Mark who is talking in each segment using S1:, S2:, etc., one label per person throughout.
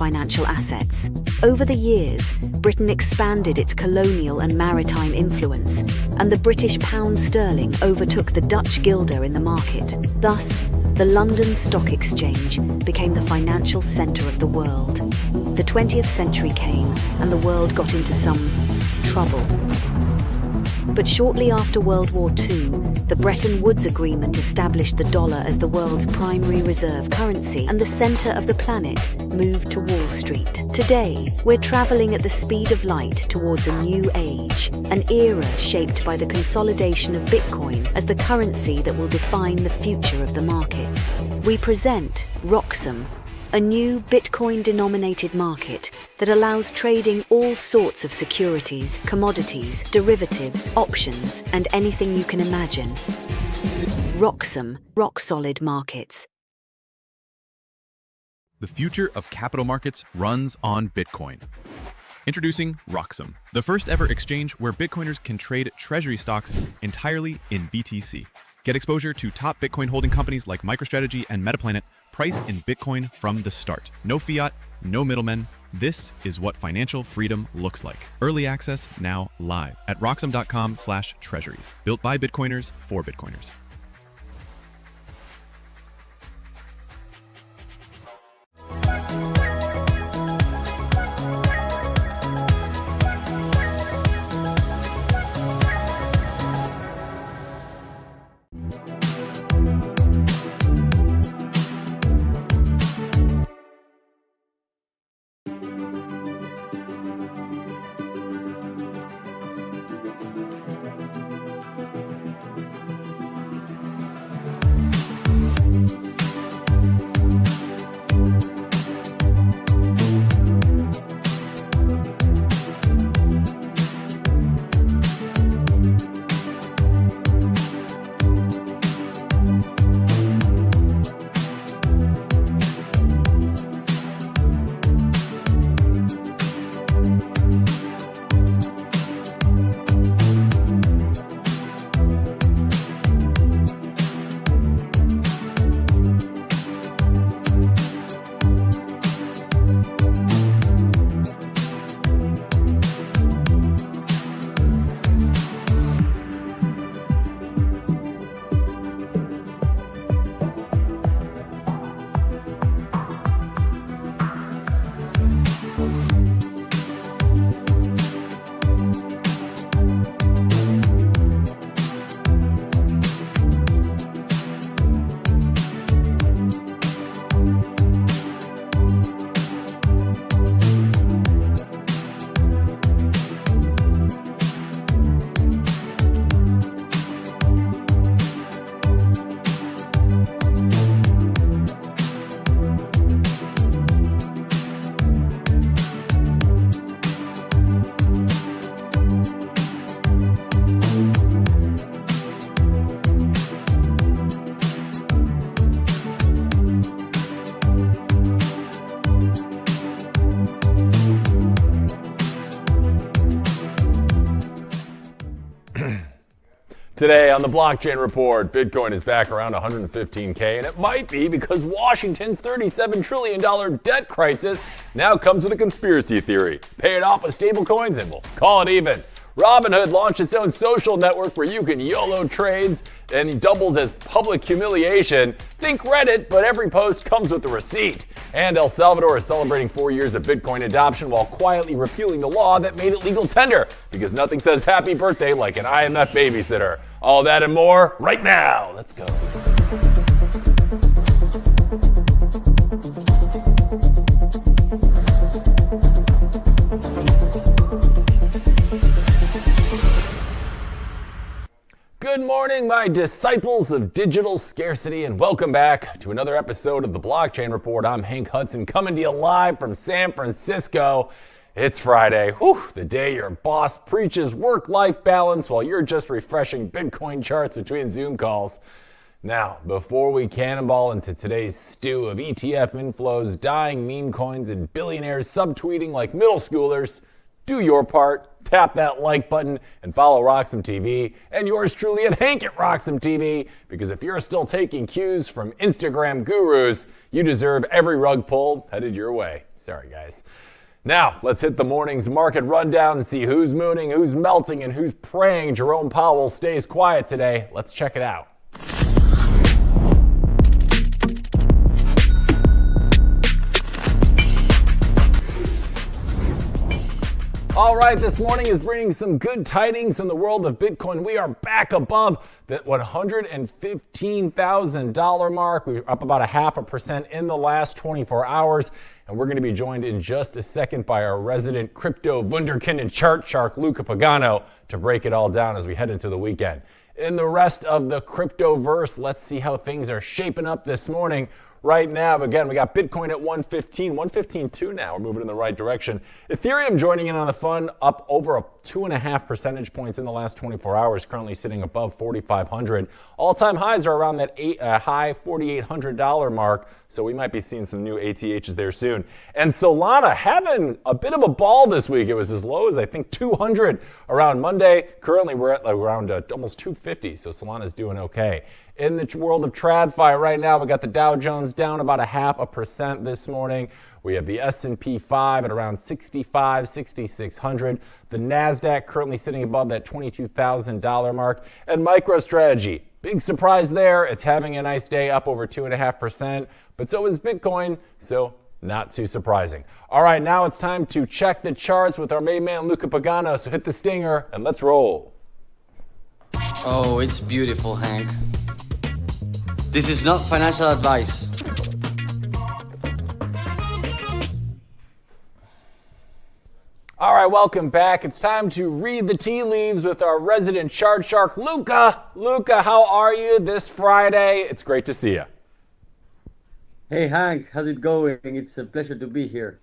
S1: financial assets. Over the years, Britain expanded its colonial and maritime influence, and the British pound sterling overtook the Dutch guilder in the market. Thus, the London Stock Exchange became the financial centre of the world. The 20th century came, and the world got into some trouble. But shortly after World War II, the Bretton Woods Agreement established the dollar as the world's primary reserve currency, and the centre of the planet moved to Wall Street. Today, we're travelling at the speed of light towards a new age, an era shaped by the consolidation of Bitcoin as the currency that will define the future of the markets. We present Roxom, a new Bitcoin-denominated market that allows trading all sorts of securities, commodities, derivatives, options, and anything you can imagine. Roxom, rock-solid markets.
S2: The future of capital markets runs on Bitcoin. Introducing Roxom, the first ever exchange where Bitcoiners can trade treasury stocks entirely in BTC. Get exposure to top Bitcoin holding companies like MicroStrategy and Metaplanet, priced in Bitcoin from the start. No fiat, no middlemen. This is what financial freedom looks like. Early access now live at Roxom.com/treasuries. Built by Bitcoiners for Bitcoiners.
S3: Today on the Blockchain Report, Bitcoin is back around 115K, and it might be because Washington's $37 trillion debt crisis now comes with a conspiracy theory. Pay it off with stablecoins and we'll call it even. Robinhood launched its own social network where you can YOLO trades and doubles as public humiliation. Think Reddit, but every post comes with a receipt. And El Salvador is celebrating 4 years of Bitcoin adoption while quietly repealing the law that made it legal tender, because nothing says happy birthday like an IMF babysitter. All that and more right now. Let's go. Good morning, my disciples of digital scarcity, and welcome back to another episode of the Blockchain Report. I'm Hank Hudson, coming to you live from San Francisco. It's Friday, the day your boss preaches work-life balance while you're just refreshing Bitcoin charts between Zoom calls. Now, before we cannonball into today's stew of ETF inflows, dying meme coins, and billionaires subtweeting like middle schoolers, do your part. Tap that like button and follow RoxomTV and yours truly at Hank at RoxomTV, because if you're still taking cues from Instagram gurus, you deserve every rug pull headed your way. Sorry, guys. Now, let's hit the morning's market rundown and see who's mooning, who's melting, and who's praying Jerome Powell stays quiet today. Let's check it out. All right, this morning is bringing some good tidings in the world of Bitcoin. We are back above that $115,000 mark. We're up about 0.5% in the last 24 hours. And we're going to be joined in just a second by our resident crypto wunderkind and chart shark, Luca Pagano, to break it all down as we head into the weekend. In the rest of the crypto-verse, let's see how things are shaping up this morning. Right now, again, we got Bitcoin at 115.2 now. We're moving in the right direction. Ethereum joining in on the fun, up over 2.5 percentage points in the last 24 hours, currently sitting above 4,500. All-time highs are around that high $4,800 mark, so we might be seeing some new ATHs there soon. And Solana having a bit of a ball this week. It was as low as, I think, 200 around Monday. Currently, we're at around almost 250, so Solana's doing okay. In the world of TradFi right now, we got the Dow Jones down about 0.5% this morning. We have the S&P 5 at around 6,600. The NASDAQ currently sitting above that $22,000 mark. And MicroStrategy, big surprise there. It's having a nice day, up over 2.5%. But so is Bitcoin, so not too surprising. All right, now it's time to check the charts with our main man, Luca Pagano. So hit the stinger and let's roll.
S4: Oh, it's beautiful, Hank. This is not financial advice.
S3: All right, welcome back. It's time to read the tea leaves with our resident chart shark, Luca. Luca, how are you this Friday? It's great to see you.
S5: Hey Hank, how's it going? It's a pleasure to be here.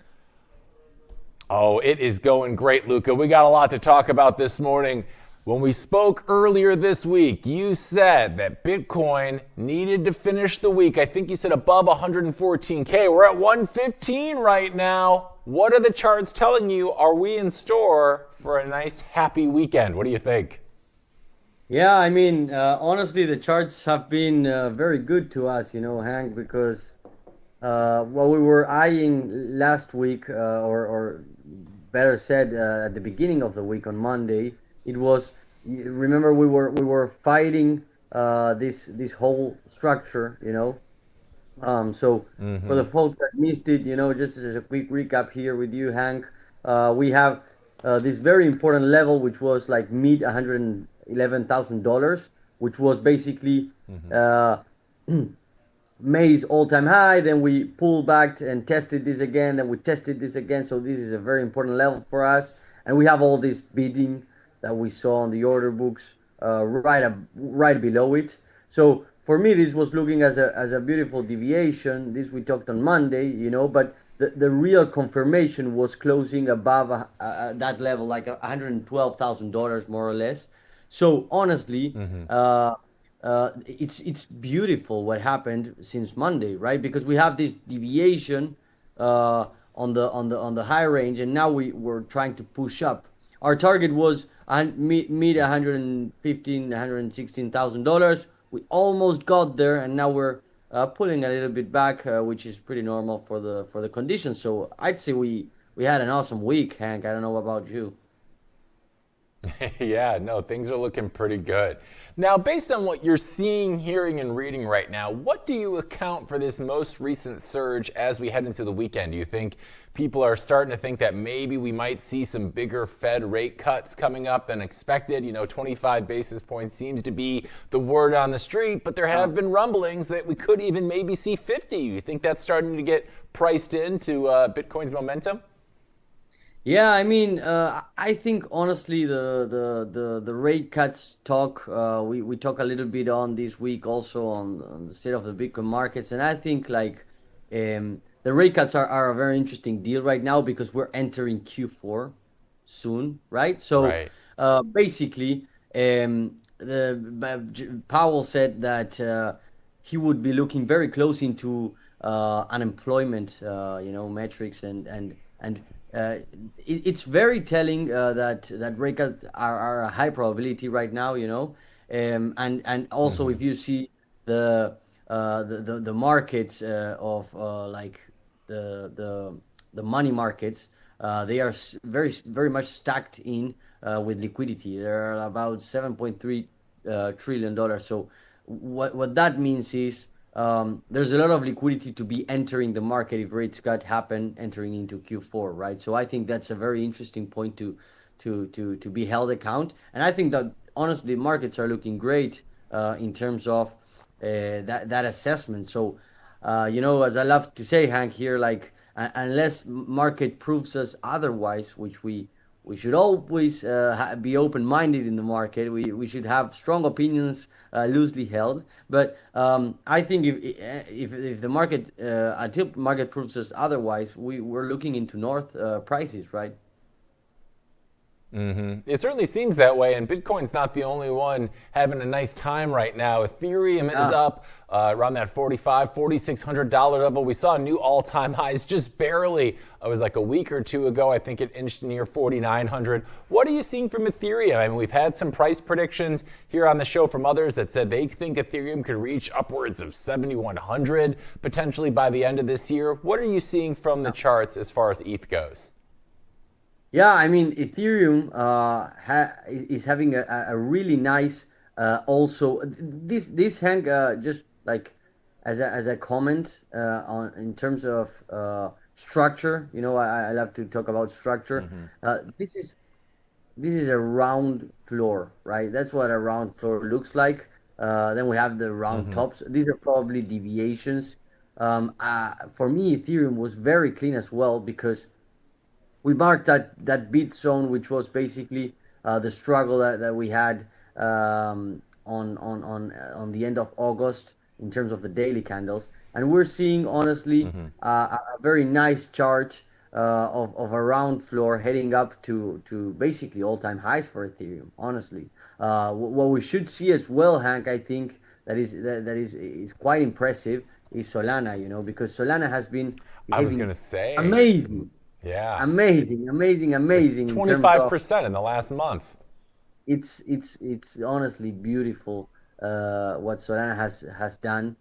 S3: Oh, it is going great, Luca. We got a lot to talk about this morning. When we spoke earlier this week, you said that Bitcoin needed to finish the week. I think you said above 114K. We're at 115 right now. What are the charts telling you? Are we in store for a nice, happy weekend? What do you think?
S5: Yeah, I mean, honestly, the charts have been very good to us, Hank, because what we were eyeing last week, or better said, at the beginning of the week on Monday, it was, remember, we were fighting this whole structure, So for the folks that missed it, just as a quick recap here with you, Hank, we have this very important level, which was like mid $111,000, which was basically May's all-time high. Then we pulled back and tested this again. Then we tested this again. So this is a very important level for us, and we have all this bidding that we saw on the order books right below it. So for me, this was looking as a beautiful deviation. This we talked on Monday, but the real confirmation was closing above that level, like $112,000 more or less. So honestly, it's beautiful what happened since Monday, right? Because we have this deviation on the high range, and now we're trying to push up. Our target was mid $116,000. We almost got there, and now we're pulling a little bit back, which is pretty normal for the conditions. So I'd say we had an awesome week, Hank. I don't know about you.
S3: Yeah, no, things are looking pretty good. Now, based on what you're seeing, hearing, and reading right now, what do you account for this most recent surge as we head into the weekend? Do you think people are starting to think that maybe we might see some bigger Fed rate cuts coming up than expected? 25 basis points seems to be the word on the street, but there have been rumblings that we could even maybe see 50. You think that's starting to get priced into Bitcoin's momentum?
S5: Yeah, I mean, I think honestly the rate cuts talk, we talk a little bit on this week also on the state of the Bitcoin markets, and I think like the rate cuts are a very interesting deal right now because we're entering Q4 soon, right? So
S3: right.
S5: Basically, Powell said that he would be looking very close into unemployment, metrics and it's very telling that rate cuts are a high probability right now, and also if you see the markets of like the the money markets, they are very much stacked in with liquidity. There are about $7.3 trillion. So what that means is there's a lot of liquidity to be entering the market if rates cut happen entering into Q4, right? So I think that's a very interesting point to be held account. And I think that honestly, markets are looking great in terms of that assessment. So, as I love to say, Hank, here, like unless market proves us otherwise, which we should always be open-minded in the market. We should have strong opinions, loosely held. But I think if the market until market proves us otherwise, we're looking into north prices, right?
S3: It certainly seems that way, and Bitcoin's not the only one having a nice time right now. Ethereum is up around that $4,500, $4,600 level. We saw new all-time highs just barely. It was like a week or two ago. I think it inched near 4,900. What are you seeing from Ethereum? I mean, we've had some price predictions here on the show from others that said they think Ethereum could reach upwards of 7,100 potentially by the end of this year. What are you seeing from the charts as far as ETH goes?
S5: Yeah, I mean, Ethereum is having a really nice also this Hank, just like as a comment on in terms of structure. I love to talk about structure. This is a round floor, right? That's what a round floor looks like. Then we have the round tops. These are probably deviations. For me, Ethereum was very clean as well because we marked that bid zone, which was basically the struggle that we had on the end of August in terms of the daily candles, and we're seeing honestly a very nice chart of a round floor heading up to basically all-time highs for Ethereum. Honestly, what we should see as well, Hank, I think that is quite impressive is Solana. Because Solana has been
S3: I was gonna say
S5: amazing.
S3: Yeah.
S5: Amazing.
S3: 25% in the last month.
S5: It's honestly beautiful what Solana has done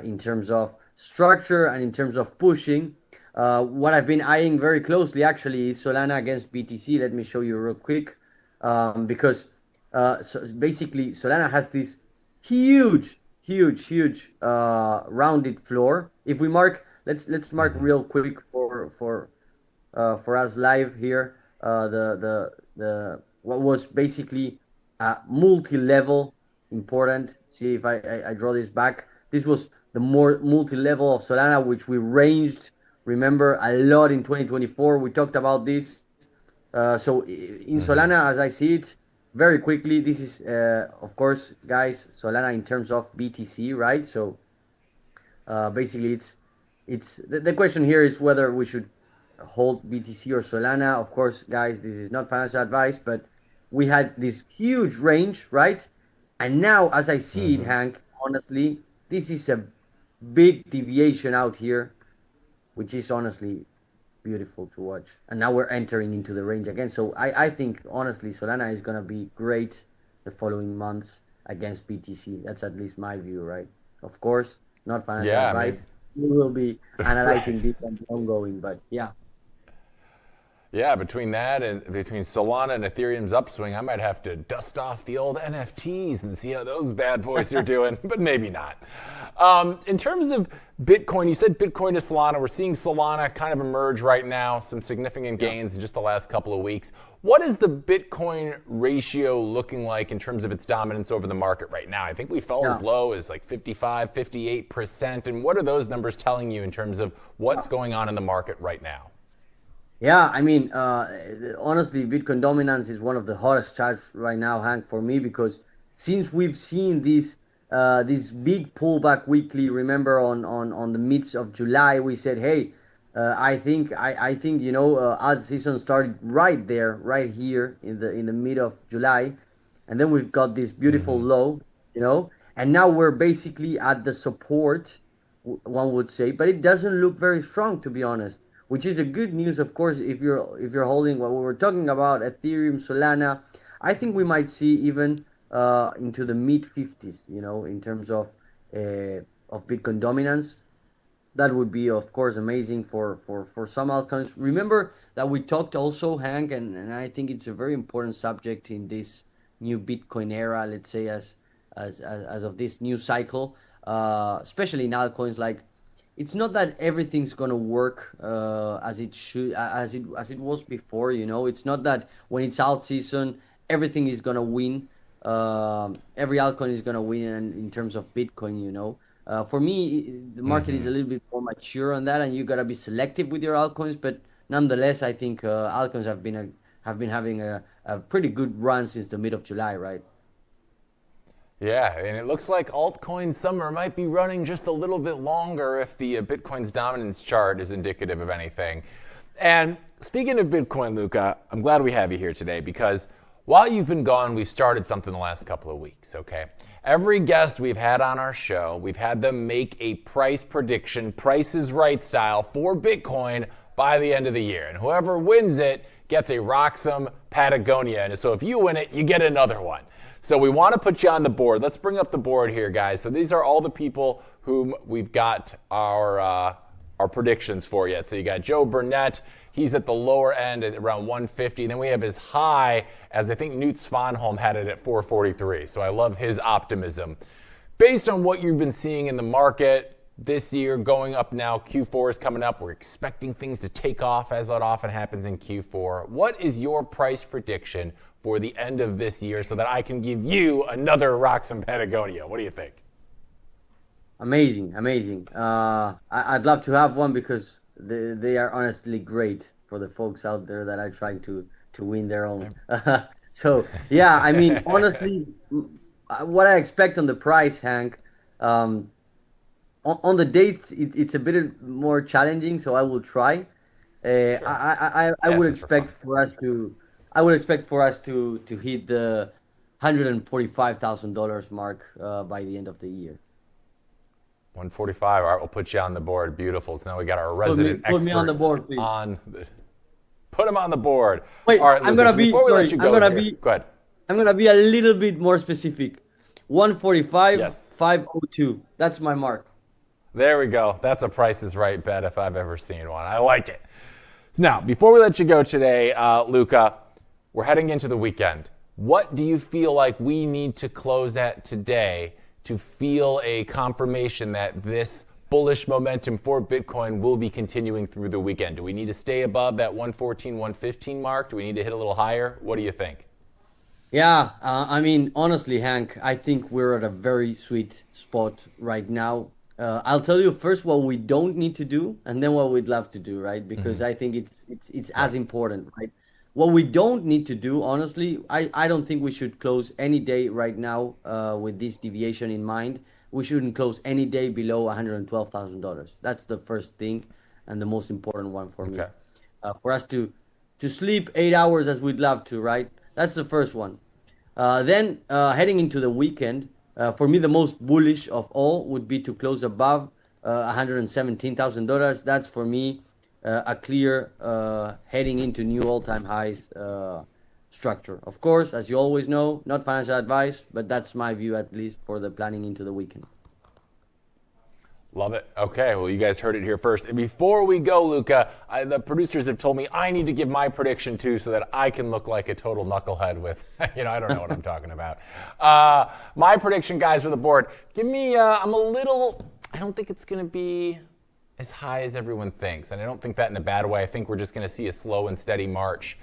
S5: in terms of structure and in terms of pushing. What I've been eyeing very closely actually is Solana against BTC. Let me show you real quick because so basically Solana has this huge rounded floor. If we mark, let's mark real quick for us live here, the what was basically multi-level important. See if I draw this back. This was the more multi-level of Solana, which we ranged, remember, a lot in 2024. We talked about this. So in Solana, as I see it, very quickly, this is, of course, guys, Solana in terms of BTC, right? So basically, it's the question here is whether we should hold BTC or Solana. Of course, guys, this is not financial advice, but we had this huge range, right? And now, as I see it, Hank, honestly, this is a big deviation out here, which is honestly beautiful to watch. And now we're entering into the range again. So I think, honestly, Solana is going to be great the following months against BTC. That's at least my view, right? Of course, not financial advice. We will be analyzing this and ongoing, but yeah.
S3: Yeah, between that and between Solana and Ethereum's upswing, I might have to dust off the old NFTs and see how those bad boys are doing, but maybe not. In terms of Bitcoin, you said Bitcoin to Solana. We're seeing Solana kind of emerge right now, some significant gains in just the last couple of weeks. What is the Bitcoin ratio looking like in terms of its dominance over the market right now? I think we fell as low as like 55, 58%. And what are those numbers telling you in terms of what's going on in the market right now?
S5: Yeah, I mean, honestly, Bitcoin dominance is one of the hottest charts right now, Hank, for me, because since we've seen this big pullback weekly, remember on the midst of July, we said, hey, I think ad season started right here in the mid of July, and then we've got this beautiful low, and now we're basically at the support, one would say, but it doesn't look very strong, to be honest. Which is a good news, of course, if you're holding what we were talking about, Ethereum, Solana. I think we might see even into the mid 50s, in terms of Bitcoin dominance. that would be, of course, amazing for some altcoins. Remember that we talked also, Hank, and I think it's a very important subject in this new Bitcoin era, let's say, as of this new cycle, especially in altcoins. Like, it's not that everything's gonna work as it should, as it was before. It's not that when it's alt season, everything is gonna win. Every altcoin is gonna win in terms of Bitcoin. For me, the market is a little bit more mature on that, and you gotta be selective with your altcoins. But nonetheless, I think altcoins have been having a pretty good run since the mid of July, right?
S3: Yeah, and it looks like altcoin summer might be running just a little bit longer if the Bitcoin's dominance chart is indicative of anything. And speaking of Bitcoin, Luca, I'm glad we have you here today because while you've been gone, we've started something the last couple of weeks, okay? Every guest we've had on our show, we've had them make a price prediction, Price is Right style for Bitcoin by the end of the year. And whoever wins it gets a Roxom Patagonia. And so if you win it, you get another one. So we want to put you on the board. Let's bring up the board here, guys. So these are all the people whom we've got our predictions for yet. So you got Joe Burnett. He's at the lower end at around 150. Then we have his high, as I think Newt Svanholm had it at 443. So I love his optimism. Based on what you've been seeing in the market this year, going up now, Q4 is coming up. We're expecting things to take off as that often happens in Q4. What is your price prediction for the end of this year so that I can give you another Roxom Patagonia? What do you think?
S5: Amazing. I'd love to have one because they are honestly great for the folks out there that are trying to win their own. So, yeah, I mean, honestly, what I expect on the price, Hank, on the dates, it's a bit more challenging, so I will try.
S3: Sure.
S5: I would expect for us to... I would expect for us to hit the $145,000 mark by the end of the year.
S3: 145. All right, we'll put you on the board. Beautiful. So now we got our resident expert.
S5: Put me on the board, please.
S3: Put him on the board.
S5: Wait,
S3: all right,
S5: I'm
S3: Lucas,
S5: gonna be. Sorry,
S3: Go ahead.
S5: I'm gonna be a little bit more specific. 145,
S3: Yes.
S5: 502. That's my mark.
S3: There we go. That's a Price is Right bet if I've ever seen one. I like it. Now, before we let you go today, Luca, we're heading into the weekend. What do you feel like we need to close at today to feel a confirmation that this bullish momentum for Bitcoin will be continuing through the weekend? Do we need to stay above that 114, 115 mark? Do we need to hit a little higher? What do you think?
S5: Yeah, I mean, honestly, Hank, I think we're at a very sweet spot right now. I'll tell you first what we don't need to do, and then what we'd love to do, right? Because I think it's as important, right? What we don't need to do, honestly, I don't think we should close any day right now with this deviation in mind. We shouldn't close any day below $112,000. That's the first thing and the most important one for me. For us to sleep 8 hours as we'd love to, right? That's the first one. Then heading into the weekend, for me, the most bullish of all would be to close above $117,000. That's for me a clear heading into new all-time highs structure. Of course, as you always know, not financial advice, but that's my view at least for the planning into the weekend.
S3: Love it. Okay, well, you guys heard it here first. And before we go, Luca, the producers have told me I need to give my prediction too so that I can look like a total knucklehead with, I don't know what I'm talking about. My prediction, guys, for the board, give me, I don't think it's going to be as high as everyone thinks. And I don't think that in a bad way. I think we're just going to see a slow and steady march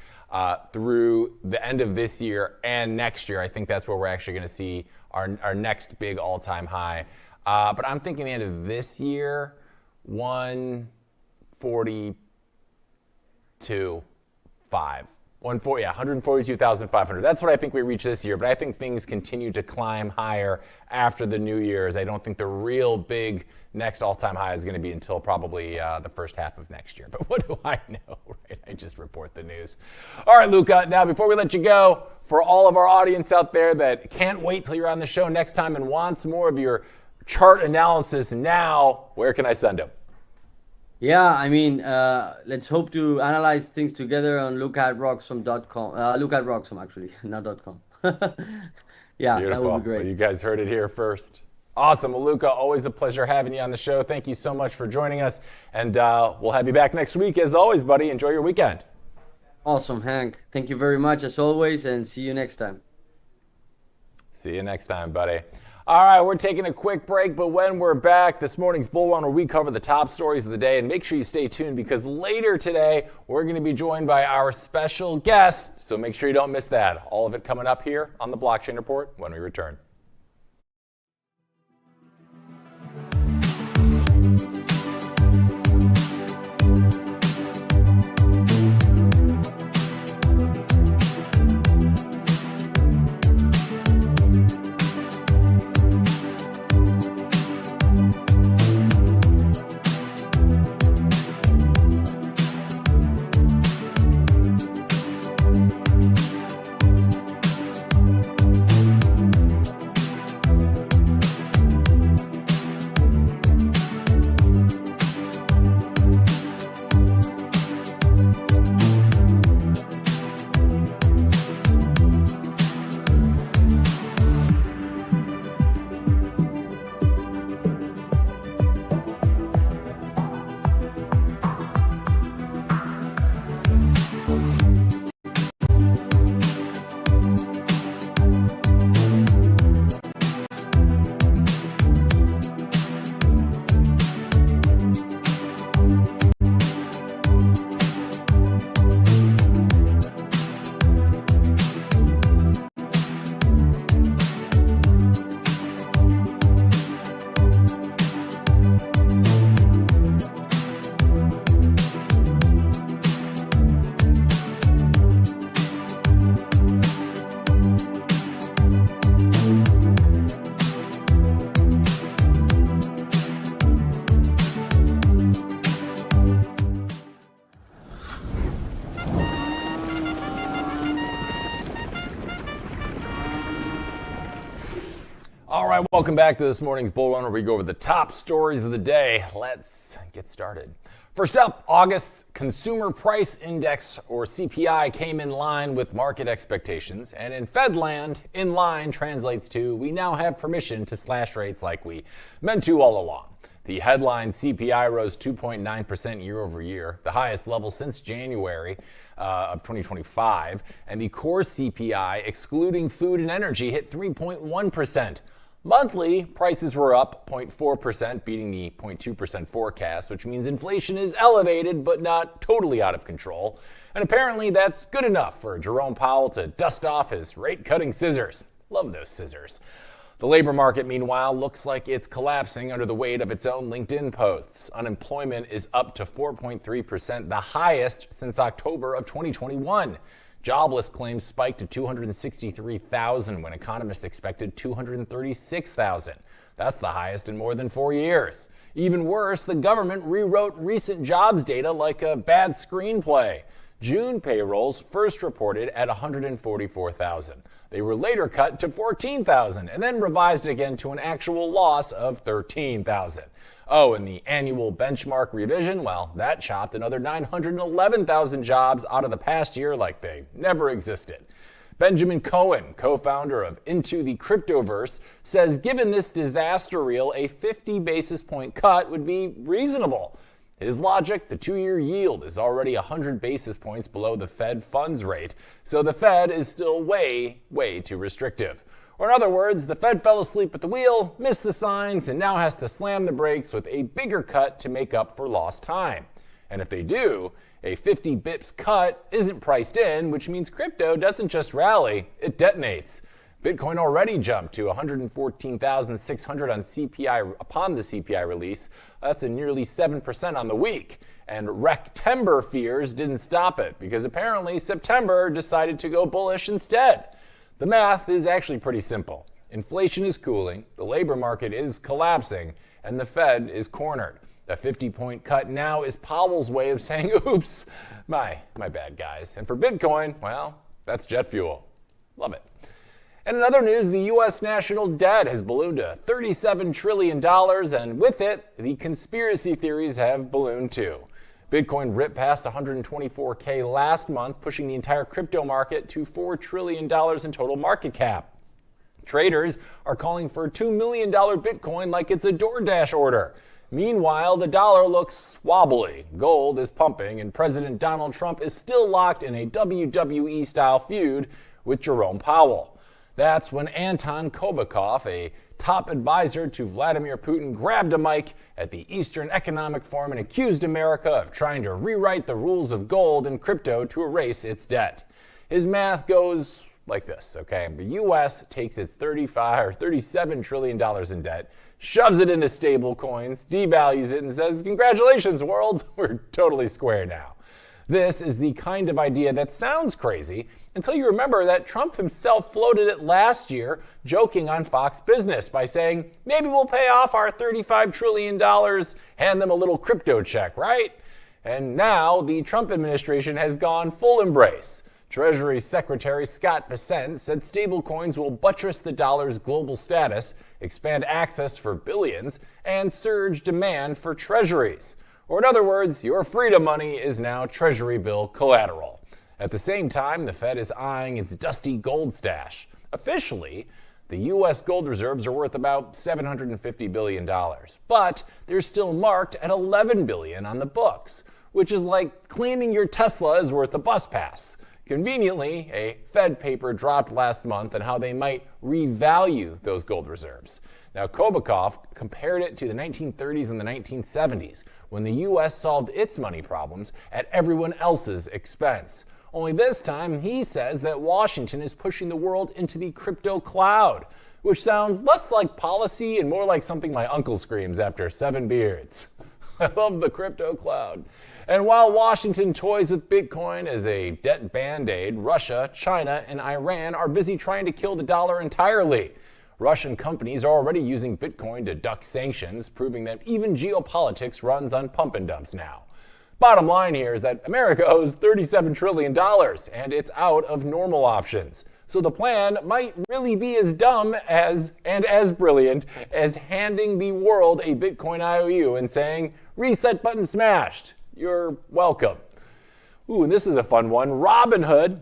S3: through the end of this year and next year. I think that's where we're actually going to see our next big all-time high. But I'm thinking the end of this year, 142,500. That's what I think we reach this year. But I think things continue to climb higher after the New Year's. I don't think the real big next all-time high is going to be until probably the first half of next year. But what do I know, right? I just report the news. All right, Luca. Now, before we let you go, for all of our audience out there that can't wait till you're on the show next time and wants more of your chart analysis now, where can I send them?
S5: Yeah, I mean, let's hope to analyze things together on lookatroxom.com. Look at Roxom, actually, not .com. Yeah,
S3: Beautiful.
S5: that would be great.
S3: Well, you guys heard it here first. Awesome. Well, Luca, always a pleasure having you on the show. Thank you so much for joining us. And we'll have you back next week. As always, buddy, enjoy your weekend.
S5: Awesome, Hank. Thank you very much as always, and see you next time.
S3: See you next time, buddy. All right, we're taking a quick break, but when we're back, this morning's Bull Run, where we cover the top stories of the day, and make sure you stay tuned because later today, we're going to be joined by our special guest, so make sure you don't miss that. All of it coming up here on the Blockchain Report when we return. All right, welcome back to this morning's Bull Run, where we go over the top stories of the day. Let's get started. First up, August's Consumer Price Index, or CPI, came in line with market expectations. And in Fedland, in line translates to, we now have permission to slash rates like we meant to all along. The headline CPI rose 2.9% year over year, the highest level since January of 2025. And the core CPI, excluding food and energy, hit 3.1%. Monthly, prices were up 0.4%, beating the 0.2% forecast, which means inflation is elevated but not totally out of control. And apparently that's good enough for Jerome Powell to dust off his rate-cutting scissors. Love those scissors. The labor market, meanwhile, looks like it's collapsing under the weight of its own LinkedIn posts. Unemployment is up to 4.3%, the highest since October of 2021. Jobless claims spiked to 263,000 when economists expected 236,000. That's the highest in more than 4 years. Even worse, the government rewrote recent jobs data like a bad screenplay. June payrolls first reported at 144,000. They were later cut to 14,000 and then revised again to an actual loss of 13,000. Oh, and the annual benchmark revision, well, that chopped another 911,000 jobs out of the past year like they never existed. Benjamin Cohen, co-founder of Into the Cryptoverse, says given this disaster reel, a 50 basis point cut would be reasonable. His logic, the 2-year yield is already 100 basis points below the Fed funds rate, so the Fed is still way too restrictive. Or in other words, the Fed fell asleep at the wheel, missed the signs, and now has to slam the brakes with a bigger cut to make up for lost time. And if they do, a 50 bips cut isn't priced in, which means crypto doesn't just rally, it detonates. Bitcoin already jumped to 114,600 on CPI upon the CPI release. That's a nearly 7% on the week. And Rectember fears didn't stop it because apparently September decided to go bullish instead. The math is actually pretty simple. Inflation is cooling, the labor market is collapsing, and the Fed is cornered. A 50-point cut now is Powell's way of saying, oops, my bad, guys. And for Bitcoin, well, that's jet fuel. Love it. And in other news, the U.S. national debt has ballooned to $37 trillion, and with it, the conspiracy theories have ballooned too. Bitcoin ripped past 124K last month, pushing the entire crypto market to $4 trillion in total market cap. Traders are calling for a $2 million Bitcoin like it's a DoorDash order. Meanwhile, the dollar looks wobbly, gold is pumping, and President Donald Trump is still locked in a WWE-style feud with Jerome Powell. That's when Anton Kobakov, a top advisor to Vladimir Putin, grabbed a mic at the Eastern Economic Forum and accused America of trying to rewrite the rules of gold and crypto to erase its debt. His math goes like this, okay? The U.S. takes its $37 trillion in debt, shoves it into stable coins, devalues it, and says, "Congratulations, world, we're totally square now." This is the kind of idea that sounds crazy until you remember that Trump himself floated it last year, joking on Fox Business by saying, "Maybe we'll pay off our $35 trillion, hand them a little crypto check, right?" And now the Trump administration has gone full embrace. Treasury Secretary Scott Bessent said stablecoins will buttress the dollar's global status, expand access for billions, and surge demand for treasuries. Or in other words, your freedom money is now Treasury bill collateral. At the same time, the Fed is eyeing its dusty gold stash. Officially, the U.S. gold reserves are worth about $750 billion, but they're still marked at $11 billion on the books, which is like claiming your Tesla is worth a bus pass. Conveniently, a Fed paper dropped last month on how they might revalue those gold reserves. Now, Kobakov compared it to the 1930s and the 1970s, when the U.S. solved its money problems at everyone else's expense. Only this time, he says that Washington is pushing the world into the crypto cloud, which sounds less like policy and more like something my uncle screams after 7 beards. I love the crypto cloud. And while Washington toys with Bitcoin as a debt band-aid, Russia, China, and Iran are busy trying to kill the dollar entirely. Russian companies are already using Bitcoin to duck sanctions, proving that even geopolitics runs on pump and dumps now. Bottom line here is that America owes $37 trillion, and it's out of normal options. So the plan might really be as dumb and as brilliant as handing the world a Bitcoin IOU and saying, "Reset button smashed. You're welcome." Ooh, and this is a fun one. Robinhood,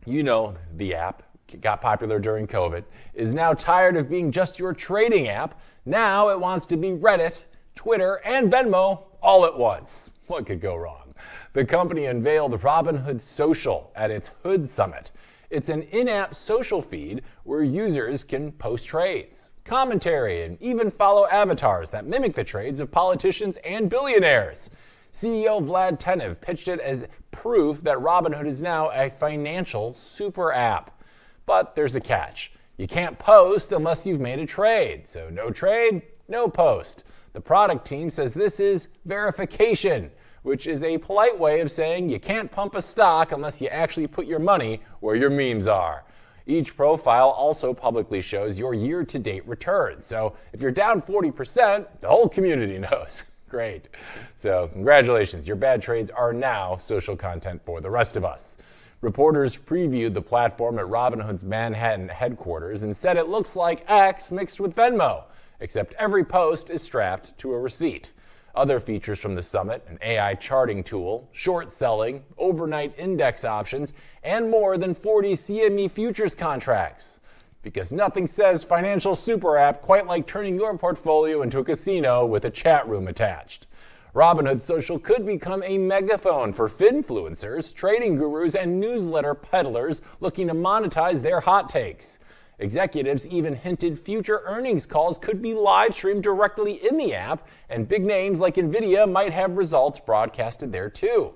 S3: you know the app, got popular during COVID, is now tired of being just your trading app. Now it wants to be Reddit, Twitter, and Venmo all at once. What could go wrong? The company unveiled Robinhood Social at its Hood Summit. It's an in-app social feed where users can post trades, commentary, and even follow avatars that mimic the trades of politicians and billionaires. CEO Vlad Tenev pitched it as proof that Robinhood is now a financial super app. But there's a catch. You can't post unless you've made a trade. So no trade, no post. The product team says this is verification, which is a polite way of saying you can't pump a stock unless you actually put your money where your memes are. Each profile also publicly shows your year-to-date return. So if you're down 40%, the whole community knows. Great. So congratulations, your bad trades are now social content for the rest of us. Reporters previewed the platform at Robinhood's Manhattan headquarters and said it looks like X mixed with Venmo, except every post is strapped to a receipt. Other features from the summit, an AI charting tool, short selling, overnight index options, and more than 40 CME futures contracts. Because nothing says financial super app quite like turning your portfolio into a casino with a chat room attached. Robinhood Social could become a megaphone for finfluencers, trading gurus, and newsletter peddlers looking to monetize their hot takes. Executives even hinted future earnings calls could be live streamed directly in the app, and big names like Nvidia might have results broadcasted there too.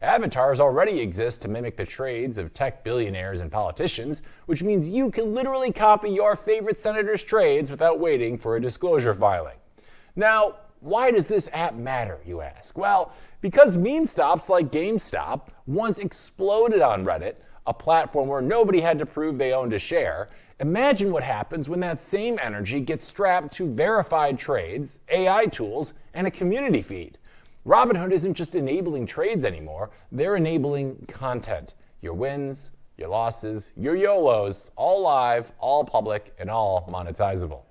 S3: Avatars already exist to mimic the trades of tech billionaires and politicians, which means you can literally copy your favorite senator's trades without waiting for a disclosure filing. Now, why does this app matter, you ask? Well, because meme stops like GameStop once exploded on Reddit, a platform where nobody had to prove they owned a share. Imagine what happens when that same energy gets strapped to verified trades, AI tools, and a community feed. Robinhood isn't just enabling trades anymore, they're enabling content. Your wins, your losses, your YOLOs, all live, all public, and all monetizable.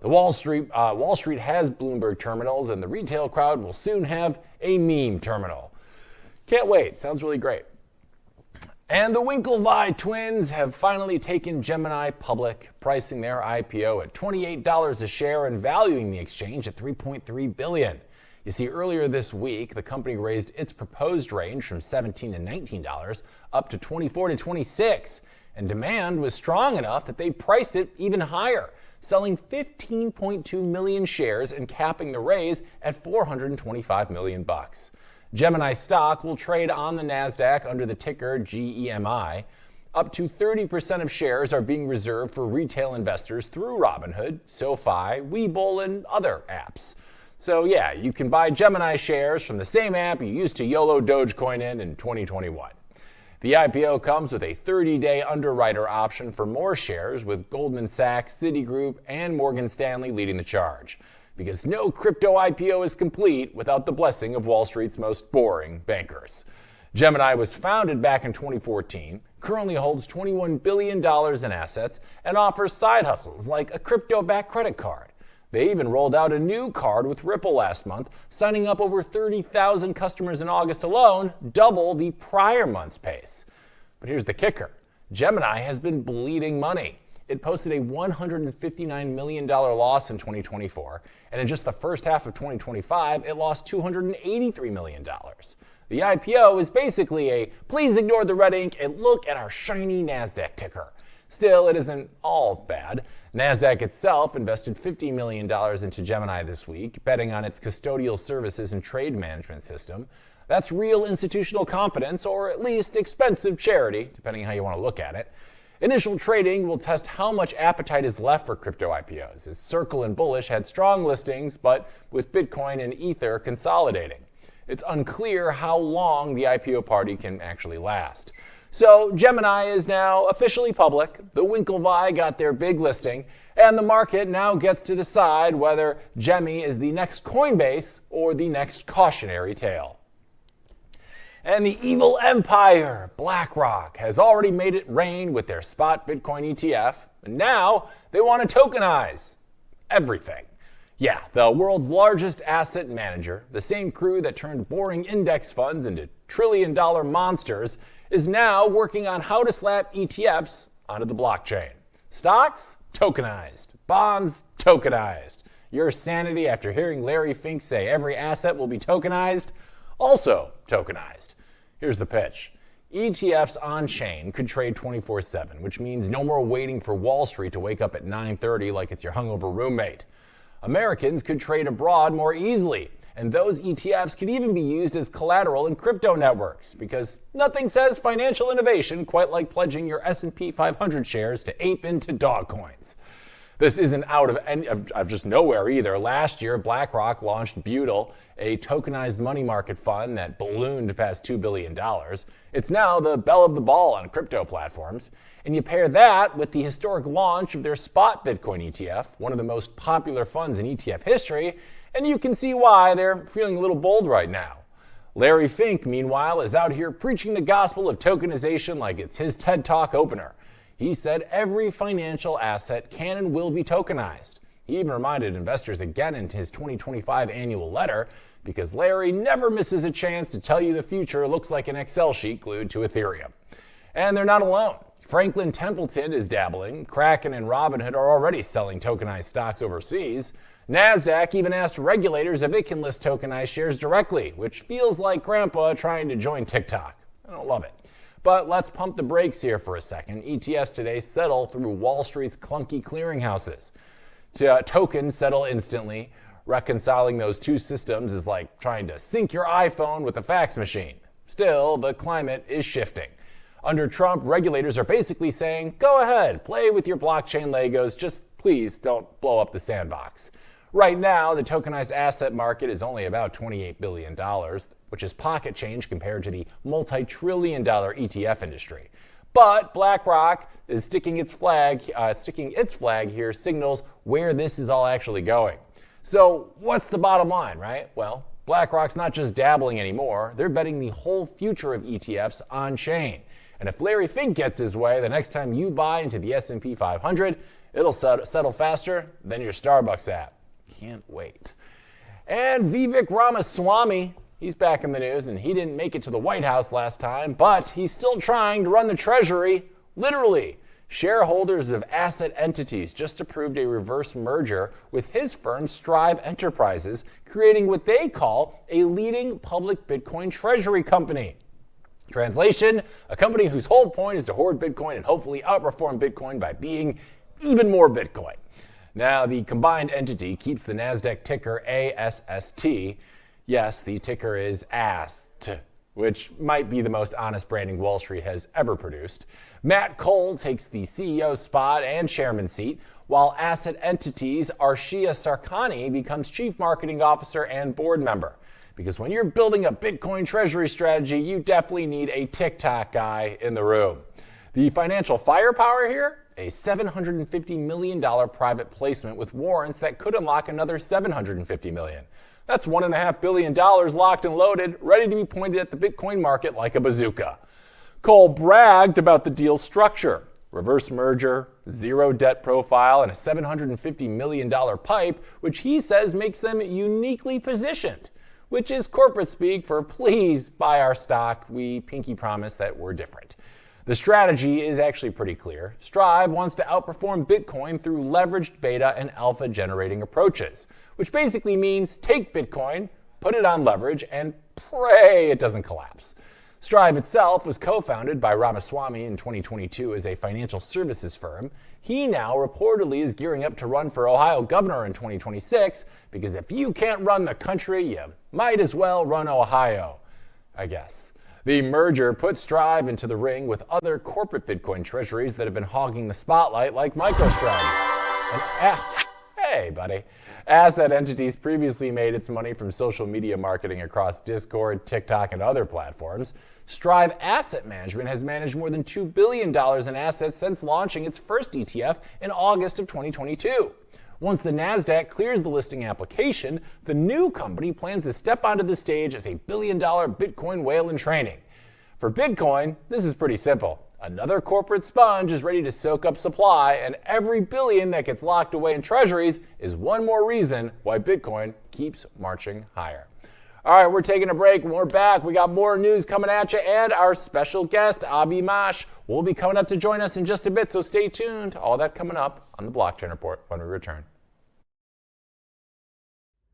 S3: The Wall Street has Bloomberg terminals, and the retail crowd will soon have a meme terminal. Can't wait, sounds really great. And the Winklevi twins have finally taken Gemini public, pricing their IPO at $28 a share and valuing the exchange at $3.3 billion. You see, earlier this week, the company raised its proposed range from $17 to $19 up to $24 to $26, and demand was strong enough that they priced it even higher, selling 15.2 million shares and capping the raise at $425 million. Gemini stock will trade on the NASDAQ under the ticker GEMI. Up to 30% of shares are being reserved for retail investors through Robinhood, SoFi, Webull, and other apps. So yeah, you can buy Gemini shares from the same app you used to YOLO Dogecoin in 2021. The IPO comes with a 30-day underwriter option for more shares, with Goldman Sachs, Citigroup, and Morgan Stanley leading the charge. Because no crypto IPO is complete without the blessing of Wall Street's most boring bankers. Gemini was founded back in 2014, currently holds $21 billion in assets, and offers side hustles like a crypto-backed credit card. They even rolled out a new card with Ripple last month, signing up over 30,000 customers in August alone, double the prior month's pace. But here's the kicker. Gemini has been bleeding money. It posted a $159 million loss in 2024, and in just the first half of 2025, it lost $283 million. The IPO is basically a please ignore the red ink and look at our shiny NASDAQ ticker. Still, it isn't all bad. NASDAQ itself invested $50 million into Gemini this week, betting on its custodial services and trade management system. That's real institutional confidence, or at least expensive charity, depending on how you want to look at it. Initial trading will test how much appetite is left for crypto IPOs, as Circle and Bullish had strong listings, but with Bitcoin and Ether consolidating. It's unclear how long the IPO party can actually last. So Gemini is now officially public, the Winklevi got their big listing, and the market now gets to decide whether Gemmy is the next Coinbase or the next cautionary tale. And the evil empire, BlackRock, has already made it rain with their spot Bitcoin ETF, and now they want to tokenize everything. Yeah, the world's largest asset manager, the same crew that turned boring index funds into trillion-dollar monsters, is now working on how to slap ETFs onto the blockchain. Stocks? Tokenized. Bonds? Tokenized. Your sanity after hearing Larry Fink say every asset will be tokenized? Also tokenized. Here's the pitch. ETFs on-chain could trade 24/7, which means no more waiting for Wall Street to wake up at 9:30 like it's your hungover roommate. Americans could trade abroad more easily, and those ETFs could even be used as collateral in crypto networks, because nothing says financial innovation quite like pledging your S&P 500 shares to ape into dog coins. This isn't out of just nowhere either. Last year, BlackRock launched Butyl, a tokenized money market fund that ballooned past $2 billion. It's now the belle of the ball on crypto platforms. And you pair that with the historic launch of their spot Bitcoin ETF, one of the most popular funds in ETF history, and you can see why they're feeling a little bold right now. Larry Fink, meanwhile, is out here preaching the gospel of tokenization like it's his TED Talk opener. He said every financial asset can and will be tokenized. He even reminded investors again in his 2025 annual letter, because Larry never misses a chance to tell you the future looks like an Excel sheet glued to Ethereum. And they're not alone. Franklin Templeton is dabbling. Kraken and Robinhood are already selling tokenized stocks overseas. NASDAQ even asked regulators if it can list tokenized shares directly, which feels like Grandpa trying to join TikTok. I don't love it. But let's pump the brakes here for a second. ETFs today settle through Wall Street's clunky clearinghouses. Tokens settle instantly. Reconciling those two systems is like trying to sync your iPhone with a fax machine. Still, the climate is shifting. Under Trump, regulators are basically saying, go ahead, play with your blockchain Legos, just please don't blow up the sandbox. Right now, the tokenized asset market is only about $28 billion, which is pocket change compared to the multi-trillion-dollar ETF industry. But BlackRock is sticking its flag here signals where this is all actually going. So what's the bottom line, right? Well, BlackRock's not just dabbling anymore. They're betting the whole future of ETFs on-chain. And if Larry Fink gets his way, the next time you buy into the S&P 500, it'll settle faster than your Starbucks app. Can't wait. And Vivek Ramaswamy, He's back in the news, and he didn't make it to the White House last time, but he's still trying to run the Treasury, literally. Shareholders of asset entities just approved a reverse merger with his firm Strive Enterprises, creating what they call a leading public Bitcoin treasury company. Translation, a company whose whole point is to hoard Bitcoin and hopefully outperform Bitcoin by being even more Bitcoin. Now, the combined entity keeps the NASDAQ ticker ASST. Yes, the ticker is AST, which might be the most honest branding Wall Street has ever produced. Matt Cole takes the CEO spot and chairman seat, while Asset Entities Arshia Sarkani becomes chief marketing officer and board member. Because when you're building a Bitcoin treasury strategy, you definitely need a TikTok guy in the room. The financial firepower here? A $750 million private placement with warrants that could unlock another $750 million. That's $1.5 billion locked and loaded, ready to be pointed at the Bitcoin market like a bazooka. Cole bragged about the deal structure. Reverse merger, zero debt profile, and a $750 million pipe, which he says makes them uniquely positioned, which is corporate speak for please buy our stock. We pinky promise that we're different. The strategy is actually pretty clear. Strive wants to outperform Bitcoin through leveraged beta and alpha generating approaches, which basically means take Bitcoin, put it on leverage, and pray it doesn't collapse. Strive itself was co-founded by Ramaswamy in 2022 as a financial services firm. He now reportedly is gearing up to run for Ohio governor in 2026 because if you can't run the country, you might as well run Ohio, I guess. The merger put Strive into the ring with other corporate Bitcoin treasuries that have been hogging the spotlight like MicroStrategy. And hey, buddy. Asset Entities previously made its money from social media marketing across Discord, TikTok, and other platforms. Strive Asset Management has managed more than $2 billion in assets since launching its first ETF in August of 2022. Once the NASDAQ clears the listing application, the new company plans to step onto the stage as a billion-dollar Bitcoin whale in training. For Bitcoin, this is pretty simple. Another corporate sponge is ready to soak up supply, and every billion that gets locked away in treasuries is one more reason why Bitcoin keeps marching higher. All right, we're taking a break. When we're back, we got more news coming at you, and our special guest, Avi Mash, will be coming up to join us in just a bit, so stay tuned. All that coming up on the Blockchain Report when we return.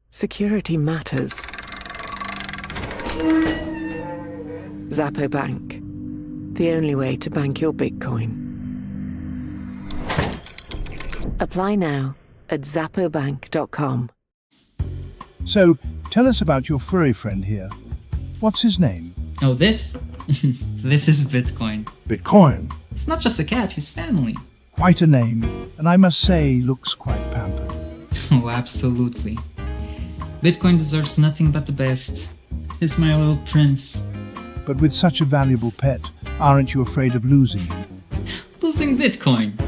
S6: Security matters. Zappo Bank. The only way to bank your Bitcoin. Apply now at zappobank.com.
S7: So, tell us about your furry friend here. What's his name?
S8: Oh, this? This is Bitcoin.
S7: Bitcoin.
S8: It's not just a cat, he's family.
S7: Quite a name, and I must say, looks quite pampered.
S8: Oh, absolutely. Bitcoin deserves nothing but the best. He's my little prince.
S7: But with such a valuable pet, aren't you afraid of losing him?
S8: Losing Bitcoin?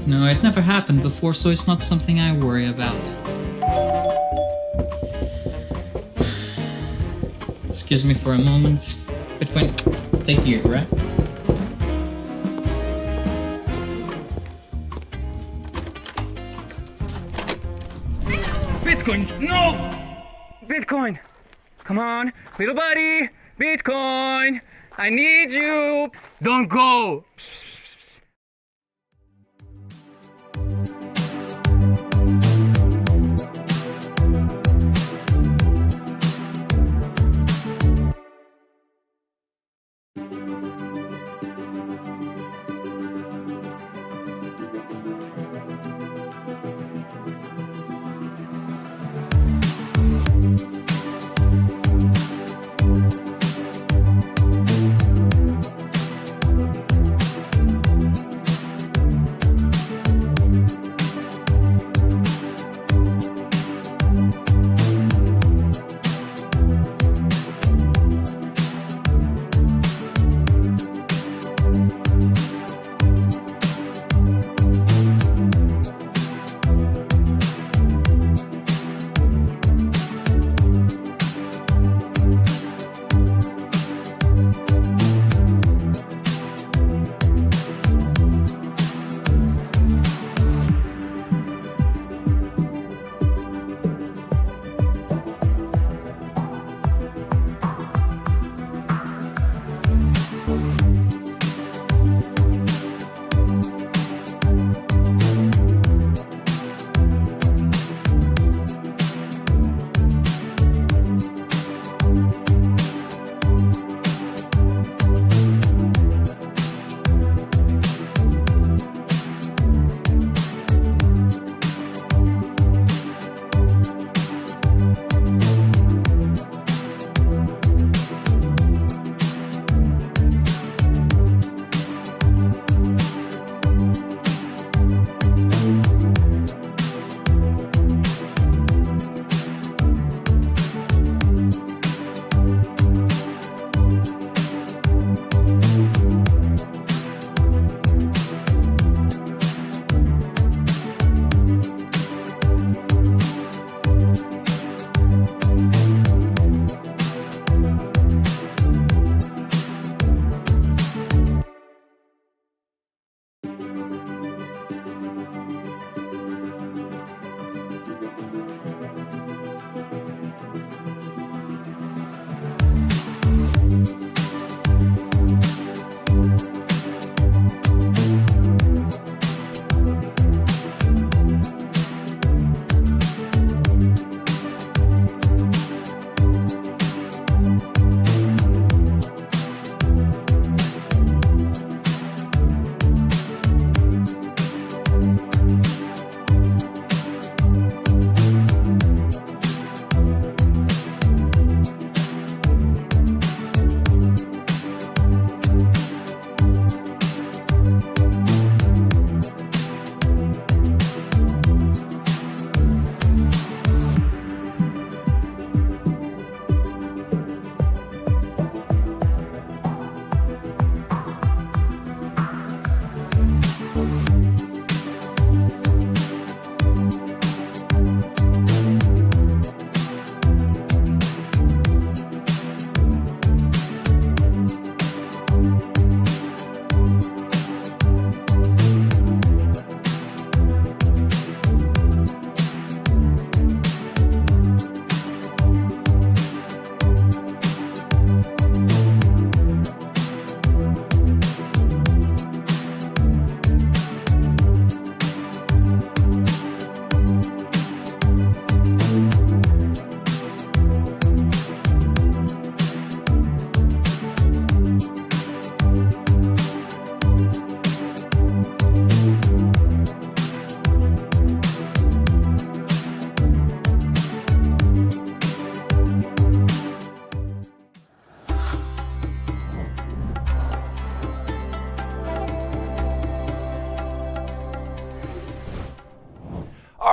S8: No, it never happened before, so it's not something I worry about. Excuse me for a moment. Bitcoin, stay here, right?
S9: Bitcoin, no! Bitcoin, come on, little buddy, Bitcoin, I need you. Don't go.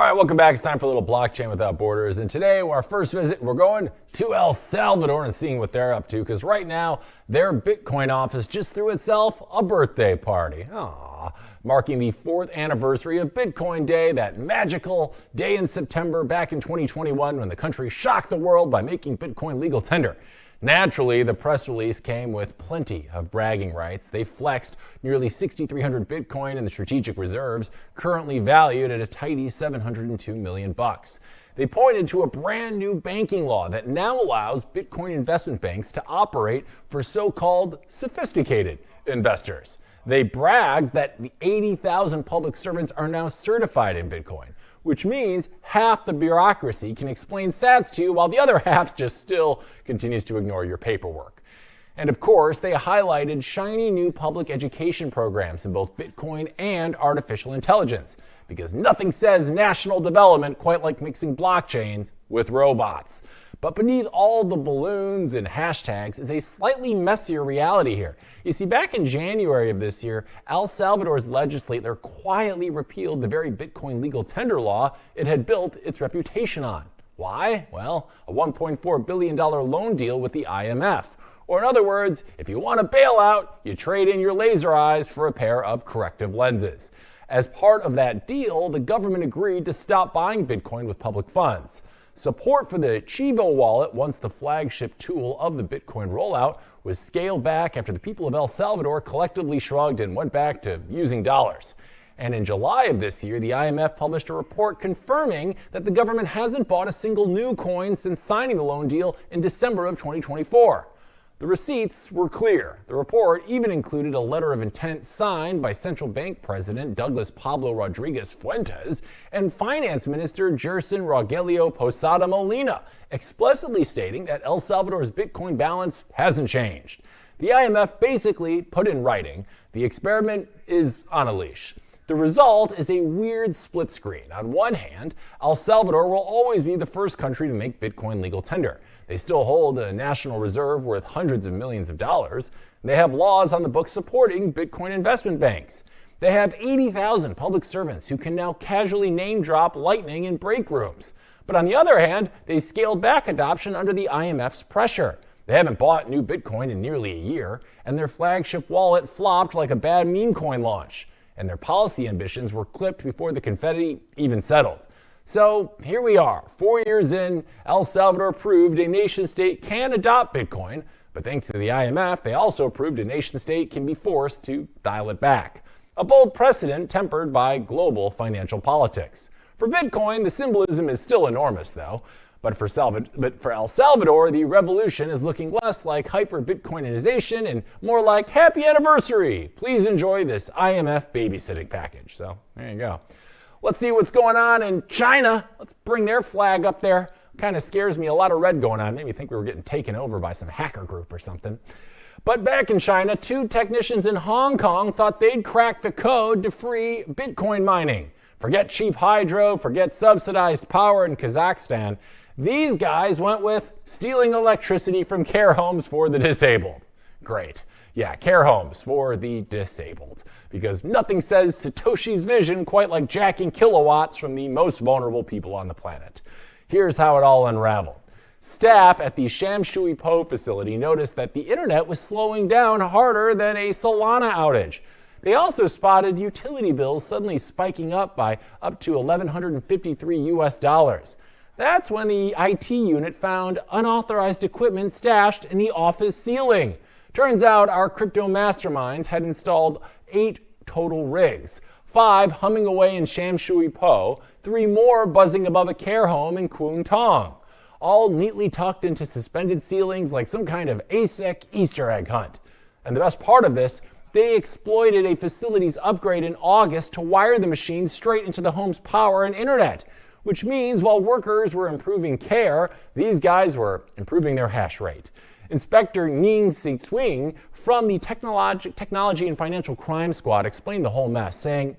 S3: right, welcome back. It's time for a little blockchain without borders. And today, our first visit, we're going to El Salvador and seeing what they're up to. Because right now, their Bitcoin office just threw itself a birthday party. Aww. Marking the 4th anniversary of Bitcoin Day, that magical day in September back in 2021 when the country shocked the world by making Bitcoin legal tender. Naturally, the press release came with plenty of bragging rights. They flexed nearly 6,300 Bitcoin in the strategic reserves, currently valued at a tidy $702 million. They pointed to a brand new banking law that now allows Bitcoin investment banks to operate for so-called sophisticated investors. They bragged that the 80,000 public servants are now certified in Bitcoin, which means half the bureaucracy can explain sats to you while the other half just still continues to ignore your paperwork. And of course, they highlighted shiny new public education programs in both Bitcoin and artificial intelligence, because nothing says national development quite like mixing blockchains with robots. But beneath all the balloons and hashtags is a slightly messier reality here. You see, back in January of this year, El Salvador's legislature quietly repealed the very Bitcoin legal tender law it had built its reputation on. Why? Well, a $1.4 billion loan deal with the IMF. Or in other words, if you want a bailout, you trade in your laser eyes for a pair of corrective lenses. As part of that deal, the government agreed to stop buying Bitcoin with public funds. Support for the Chivo wallet, once the flagship tool of the Bitcoin rollout, was scaled back after the people of El Salvador collectively shrugged and went back to using dollars. And in July of this year, the IMF published a report confirming that the government hasn't bought a single new coin since signing the loan deal in December of 2024. The receipts were clear. The report even included a letter of intent signed by Central Bank President Douglas Pablo Rodriguez Fuentes and Finance Minister Gerson Rogelio Posada Molina, explicitly stating that El Salvador's Bitcoin balance hasn't changed. The IMF basically put in writing, the experiment is on a leash. The result is a weird split screen. On one hand, El Salvador will always be the first country to make Bitcoin legal tender. They still hold a national reserve worth hundreds of millions of dollars. They have laws on the books supporting Bitcoin investment banks. They have 80,000 public servants who can now casually name drop Lightning in break rooms. But on the other hand, they scaled back adoption under the IMF's pressure. They haven't bought new Bitcoin in nearly a year, and their flagship wallet flopped like a bad meme coin launch. And their policy ambitions were clipped before the confetti even settled. So here we are, 4 years in, El Salvador proved a nation state can adopt Bitcoin, but thanks to the IMF, they also proved a nation state can be forced to dial it back. A bold precedent tempered by global financial politics. For Bitcoin, the symbolism is still enormous though, but for El Salvador, the revolution is looking less like hyper-Bitcoinization and more like happy anniversary. Please enjoy this IMF babysitting package. So there you go. Let's see what's going on in China. Let's bring their flag up there. Kind of scares me, a lot of red going on. Made me think we were getting taken over by some hacker group or something. But back in China, 2 technicians in Hong Kong thought they'd crack the code to free Bitcoin mining. Forget cheap hydro, forget subsidized power in Kazakhstan. These guys went with stealing electricity from care homes for the disabled. Great. Yeah, care homes for the disabled. Because nothing says Satoshi's vision quite like jacking kilowatts from the most vulnerable people on the planet. Here's how it all unraveled. Staff at the Shamshui Po facility noticed that the internet was slowing down harder than a Solana outage. They also spotted utility bills suddenly spiking up by up to $1,153. That's when the IT unit found unauthorized equipment stashed in the office ceiling. Turns out our crypto masterminds had installed 8 total rigs, 5 humming away in Shamshui Po, 3 more buzzing above a care home in Kwun Tong, all neatly tucked into suspended ceilings like some kind of ASIC Easter egg hunt. And the best part of this, they exploited a facility's upgrade in August to wire the machines straight into the home's power and internet, which means while workers were improving care, these guys were improving their hash rate. Inspector Ning Sixwing from the Technology and Financial Crime Squad explained the whole mess, saying,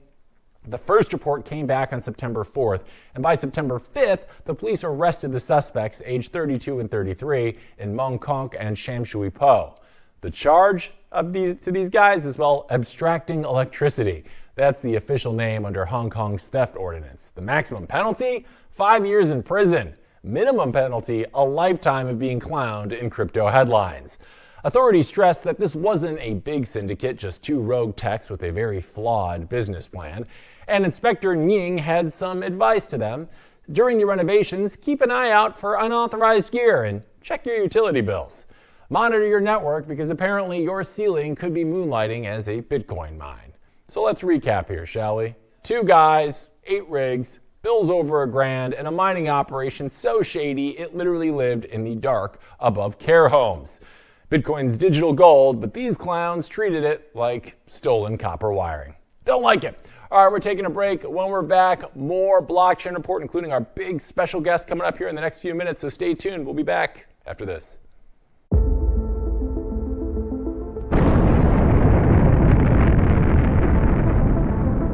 S3: the first report came back on September 4th, and by September 5th, the police arrested the suspects aged 32 and 33 in Mong Kok and Shamshui Po. The charge to these guys is, well, abstracting electricity. That's the official name under Hong Kong's theft ordinance. The maximum penalty? 5 years in prison. Minimum penalty? A lifetime of being clowned in crypto headlines. Authorities stressed that this wasn't a big syndicate, just two rogue techs with a very flawed business plan. And Inspector Nying had some advice to them. During the renovations, keep an eye out for unauthorized gear and check your utility bills. Monitor your network because apparently your ceiling could be moonlighting as a Bitcoin mine. So let's recap here, shall we? 2 guys, 8 rigs, bills over $1,000, and a mining operation so shady it literally lived in the dark above care homes. Bitcoin's digital gold, but these clowns treated it like stolen copper wiring. Don't like it. All right, we're taking a break. When we're back, more blockchain report, including our big special guest coming up here in the next few minutes, so stay tuned. We'll be back after this.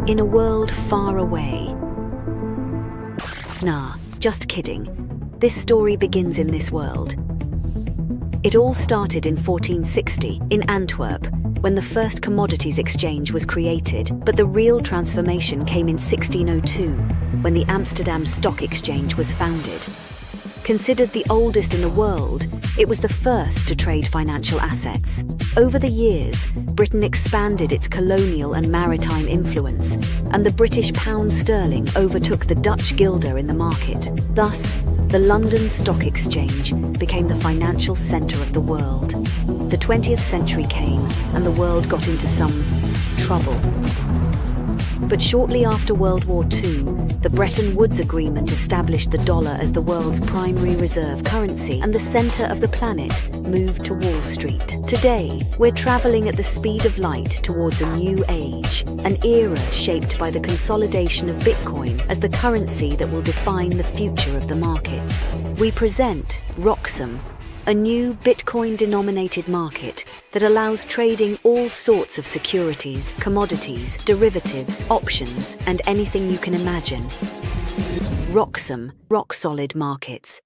S1: In a world far away. Nah, just kidding. This story begins in this world. It all started in 1460 in Antwerp, when the first commodities exchange was created, but the real transformation came in 1602, when the Amsterdam Stock Exchange was founded. Considered the oldest in the world, it was the first to trade financial assets. Over the years, Britain expanded its colonial and maritime influence, and the British pound sterling overtook the Dutch guilder in the market. Thus, the London Stock Exchange became the financial centre of the world. The 20th century came, and the world got into some trouble. But shortly after World War II, the Bretton Woods Agreement established the dollar as the world's primary reserve currency, and the centre of the planet moved to Wall Street. Today, we're travelling at the speed of light towards a new age, an era shaped by the consolidation of Bitcoin as the currency that will define the future of the markets. We present Roxom, a new Bitcoin-denominated market that allows trading all sorts of securities, commodities, derivatives, options, and anything you can imagine. Roxom, rock-solid markets.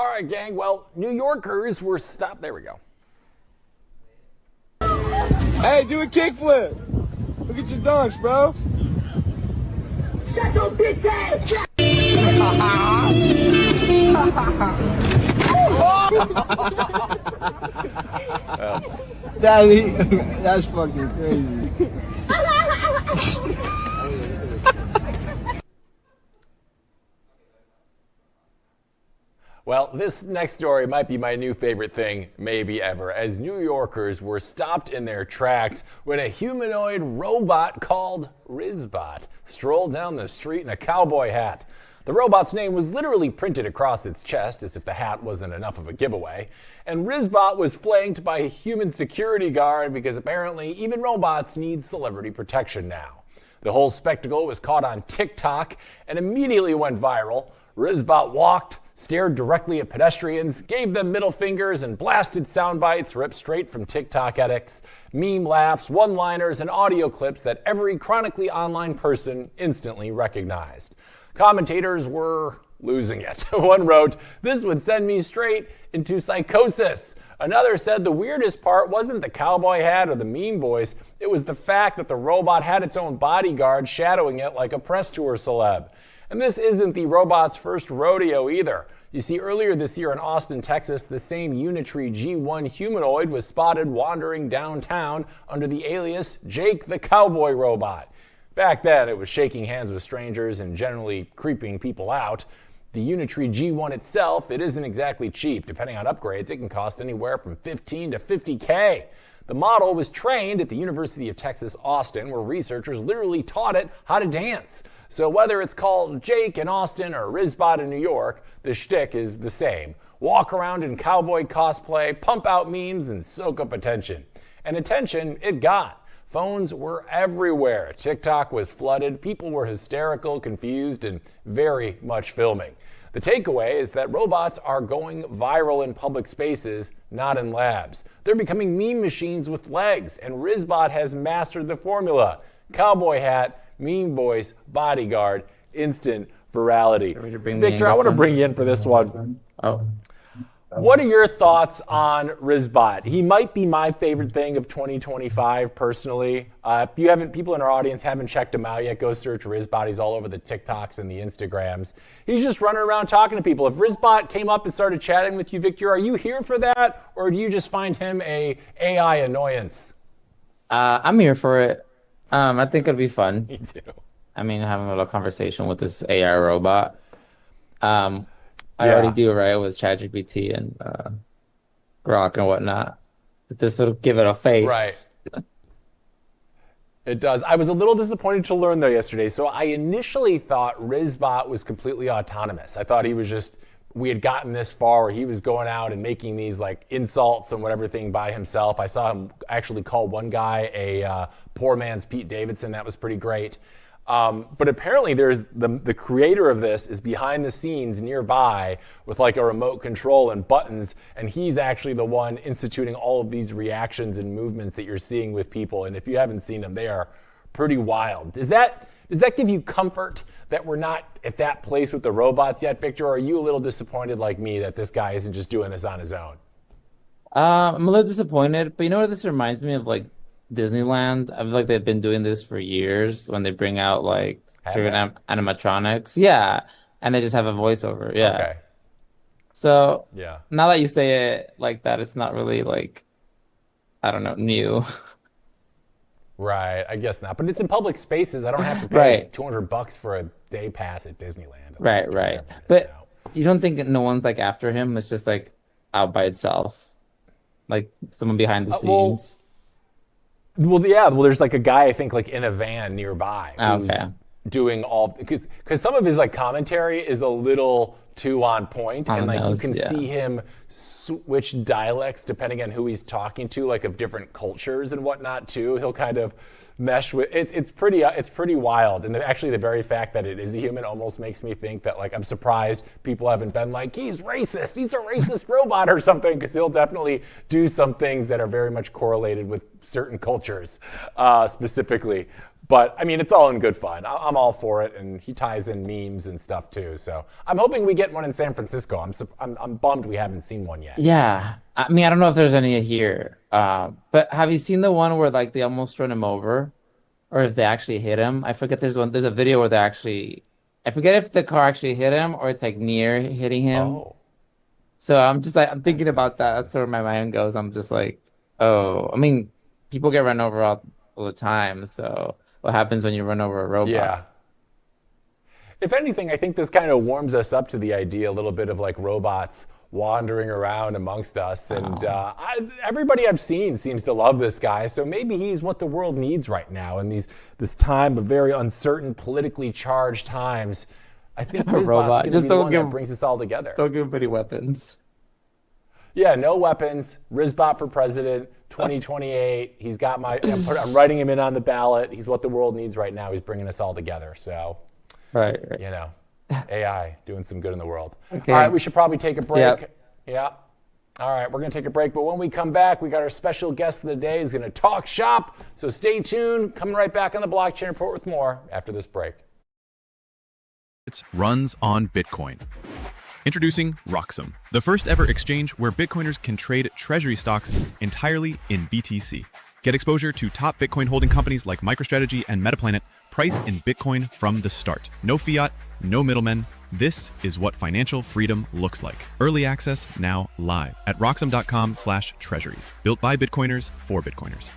S3: All right, gang. Well, New Yorkers were stopped. There we go.
S10: Hey, do a kickflip. Look at your dunks, bro.
S11: Shut your bitch ass!
S10: Daddy, that's fucking crazy.
S3: Well, this next story might be my new favorite thing, maybe ever, as New Yorkers were stopped in their tracks when a humanoid robot called Rizbot strolled down the street in a cowboy hat. The robot's name was literally printed across its chest, as if the hat wasn't enough of a giveaway. And Rizbot was flanked by a human security guard because apparently even robots need celebrity protection now. The whole spectacle was caught on TikTok and immediately went viral. Rizbot walked, stared directly at pedestrians, gave them middle fingers, and blasted sound bites ripped straight from TikTok edits, meme laughs, one-liners, and audio clips that every chronically online person instantly recognized. Commentators were losing it. One wrote, "This would send me straight into psychosis." Another said the weirdest part wasn't the cowboy hat or the meme voice, it was the fact that the robot had its own bodyguard shadowing it like a press tour celeb. And this isn't the robot's first rodeo either. You see, earlier this year in Austin, Texas, the same Unitree G1 humanoid was spotted wandering downtown under the alias Jake the Cowboy Robot. Back then, it was shaking hands with strangers and generally creeping people out. The Unitree G1 itself, it isn't exactly cheap. Depending on upgrades, it can cost anywhere from $15 to $50K. The model was trained at the University of Texas, Austin, where researchers literally taught it how to dance. So whether it's called Jake in Austin or Rizbot in New York, the shtick is the same. Walk around in cowboy cosplay, pump out memes, and soak up attention. And attention it got. Phones were everywhere. TikTok was flooded. People were hysterical, confused, and very much filming. The takeaway is that robots are going viral in public spaces, not in labs. They're becoming meme machines with legs, and Rizbot has mastered the formula. Cowboy hat, meme voice, bodyguard, instant virality. Victor, I want to bring you in for this one.
S12: Oh.
S3: What are your thoughts on Rizbot? He might be my favorite thing of 2025 personally. If people in our audience haven't checked him out yet, go search Rizbot. He's all over the TikToks and the Instagrams. He's just running around talking to people. If Rizbot came up and started chatting with you, Victor, are you here for that, or do you just find him a AI annoyance?
S12: I'm here for it. I think it'd be fun.
S3: Me too.
S12: I mean, having a little conversation with this AI robot. I already do, right, with ChatGPT and Grok and whatnot. But this will give it a face.
S3: Right. It does. I was a little disappointed to learn though yesterday. So I initially thought Rizbot was completely autonomous. I thought he was just, we had gotten this far where he was going out and making these like insults and whatever thing by himself. I saw him actually call one guy a poor man's Pete Davidson. That was pretty great. But apparently there's the creator of this is behind the scenes nearby with like a remote control and buttons, and he's actually the one instituting all of these reactions and movements that you're seeing with people. And if you haven't seen them, they are pretty wild. Does that give you comfort that we're not at that place with the robots yet, Victor? Or are you a little disappointed like me that this guy isn't just doing this on his own?
S12: I'm a little disappointed, but you know what this reminds me of? Like Disneyland. I feel like they've been doing this for years when they bring out like certain animatronics. Yeah. And they just have a voiceover. Yeah.
S3: Okay.
S12: So
S3: yeah.
S12: Now that you say it like that, it's not really like, I don't know, new.
S3: Right. I guess not. But it's in public spaces. I don't have to pay
S12: Right.
S3: $200 for a day pass at Disneyland.
S12: Right. But you don't think no one's like after him? It's just like out by itself, like someone behind the scenes.
S3: Well, yeah. Well, there's like a guy I think like in a van nearby who's doing all because some of his like commentary is a little too on point, and like you can see him switch dialects depending on who he's talking to, like of different cultures and whatnot too. He'll kind of mesh with it's pretty wild. And actually the very fact that it is a human almost makes me think that like I'm surprised people haven't been like, he's a racist robot or something, because he'll definitely do some things that are very much correlated with certain cultures specifically. But I mean, it's all in good fun. I'm all for it, and he ties in memes and stuff too. So I'm hoping we get get one in San Francisco. I'm bummed we haven't seen one yet.
S12: Yeah. I mean, I don't know if there's any here. But have you seen the one where like they almost run him over? Or if they actually hit him? I forget there's a video where they actually, I forget if the car actually hit him or it's like near hitting him.
S3: Oh.
S12: So I'm just like, I'm thinking about that. That's where my mind goes. I'm just like, oh, I mean, people get run over all the time. So what happens when you run over a robot?
S3: Yeah. If anything, I think this kind of warms us up to the idea a little bit of like robots wandering around amongst us. And everybody I've seen seems to love this guy. So maybe he's what the world needs right now in this time of very uncertain, politically charged times. I think
S12: A robot.
S3: Rizbot's
S12: Just
S3: going to be the
S12: don't
S3: one
S12: give-
S3: that brings us all together.
S12: Don't give him any weapons.
S3: Yeah, no weapons. Rizbot for president, 2028. He's got I'm writing him in on the ballot. He's what the world needs right now. He's bringing us all together. So,
S12: Right.
S3: you know, AI doing some good in the world.
S12: Okay.
S3: All right, we should probably take a break.
S12: Yep.
S3: Yeah. All right, we're going to take a break. But when we come back, we got our special guest of the day who's going to talk shop. So stay tuned. Coming right back on the Blockchain Report with more after this break.
S2: It runs on Bitcoin. Introducing Roxom, the first ever exchange where Bitcoiners can trade treasury stocks entirely in BTC. Get exposure to top Bitcoin holding companies like MicroStrategy and Metaplanet, priced in Bitcoin from the start. No fiat, no middlemen. This is what financial freedom looks like. Early access now live at roxom.com/treasuries. Built by Bitcoiners for Bitcoiners.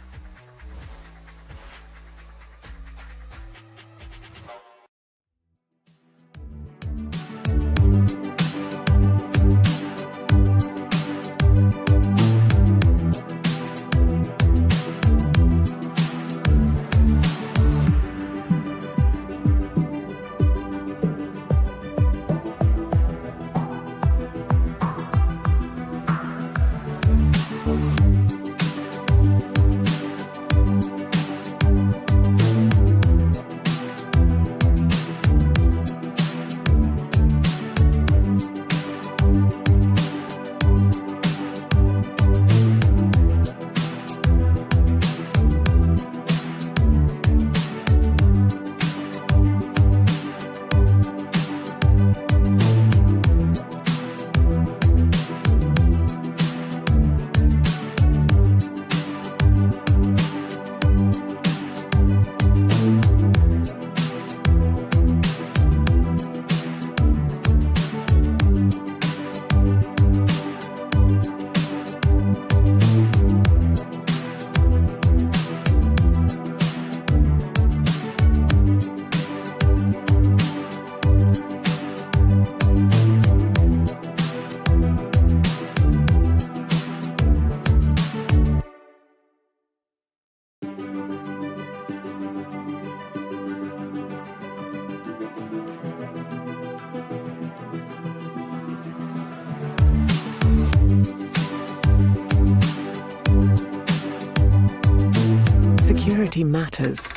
S6: Security matters.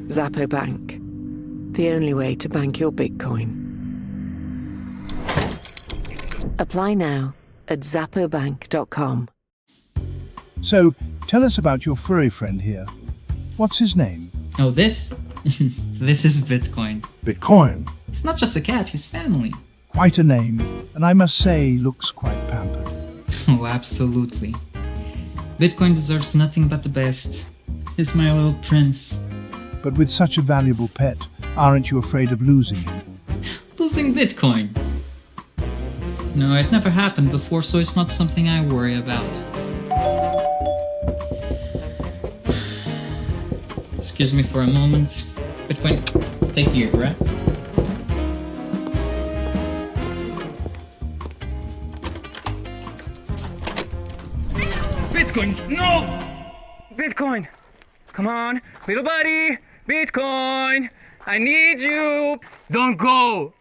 S6: Zappo Bank. The only way to bank your Bitcoin. Apply now at zappobank.com.
S7: So, tell us about your furry friend here. What's his name?
S8: Oh, this? This is Bitcoin.
S7: Bitcoin.
S8: It's not just a cat, he's family.
S7: Quite a name, and I must say, looks quite pampered.
S8: Oh, absolutely. Bitcoin deserves nothing but the best. He's my little prince.
S7: But with such a valuable pet, aren't you afraid of losing him?
S8: Losing Bitcoin? No, it never happened before, so it's not something I worry about. Excuse me for a moment. Bitcoin, stay here, right?
S9: Bitcoin, no! Bitcoin, come on, little buddy, Bitcoin, I need you. Don't go.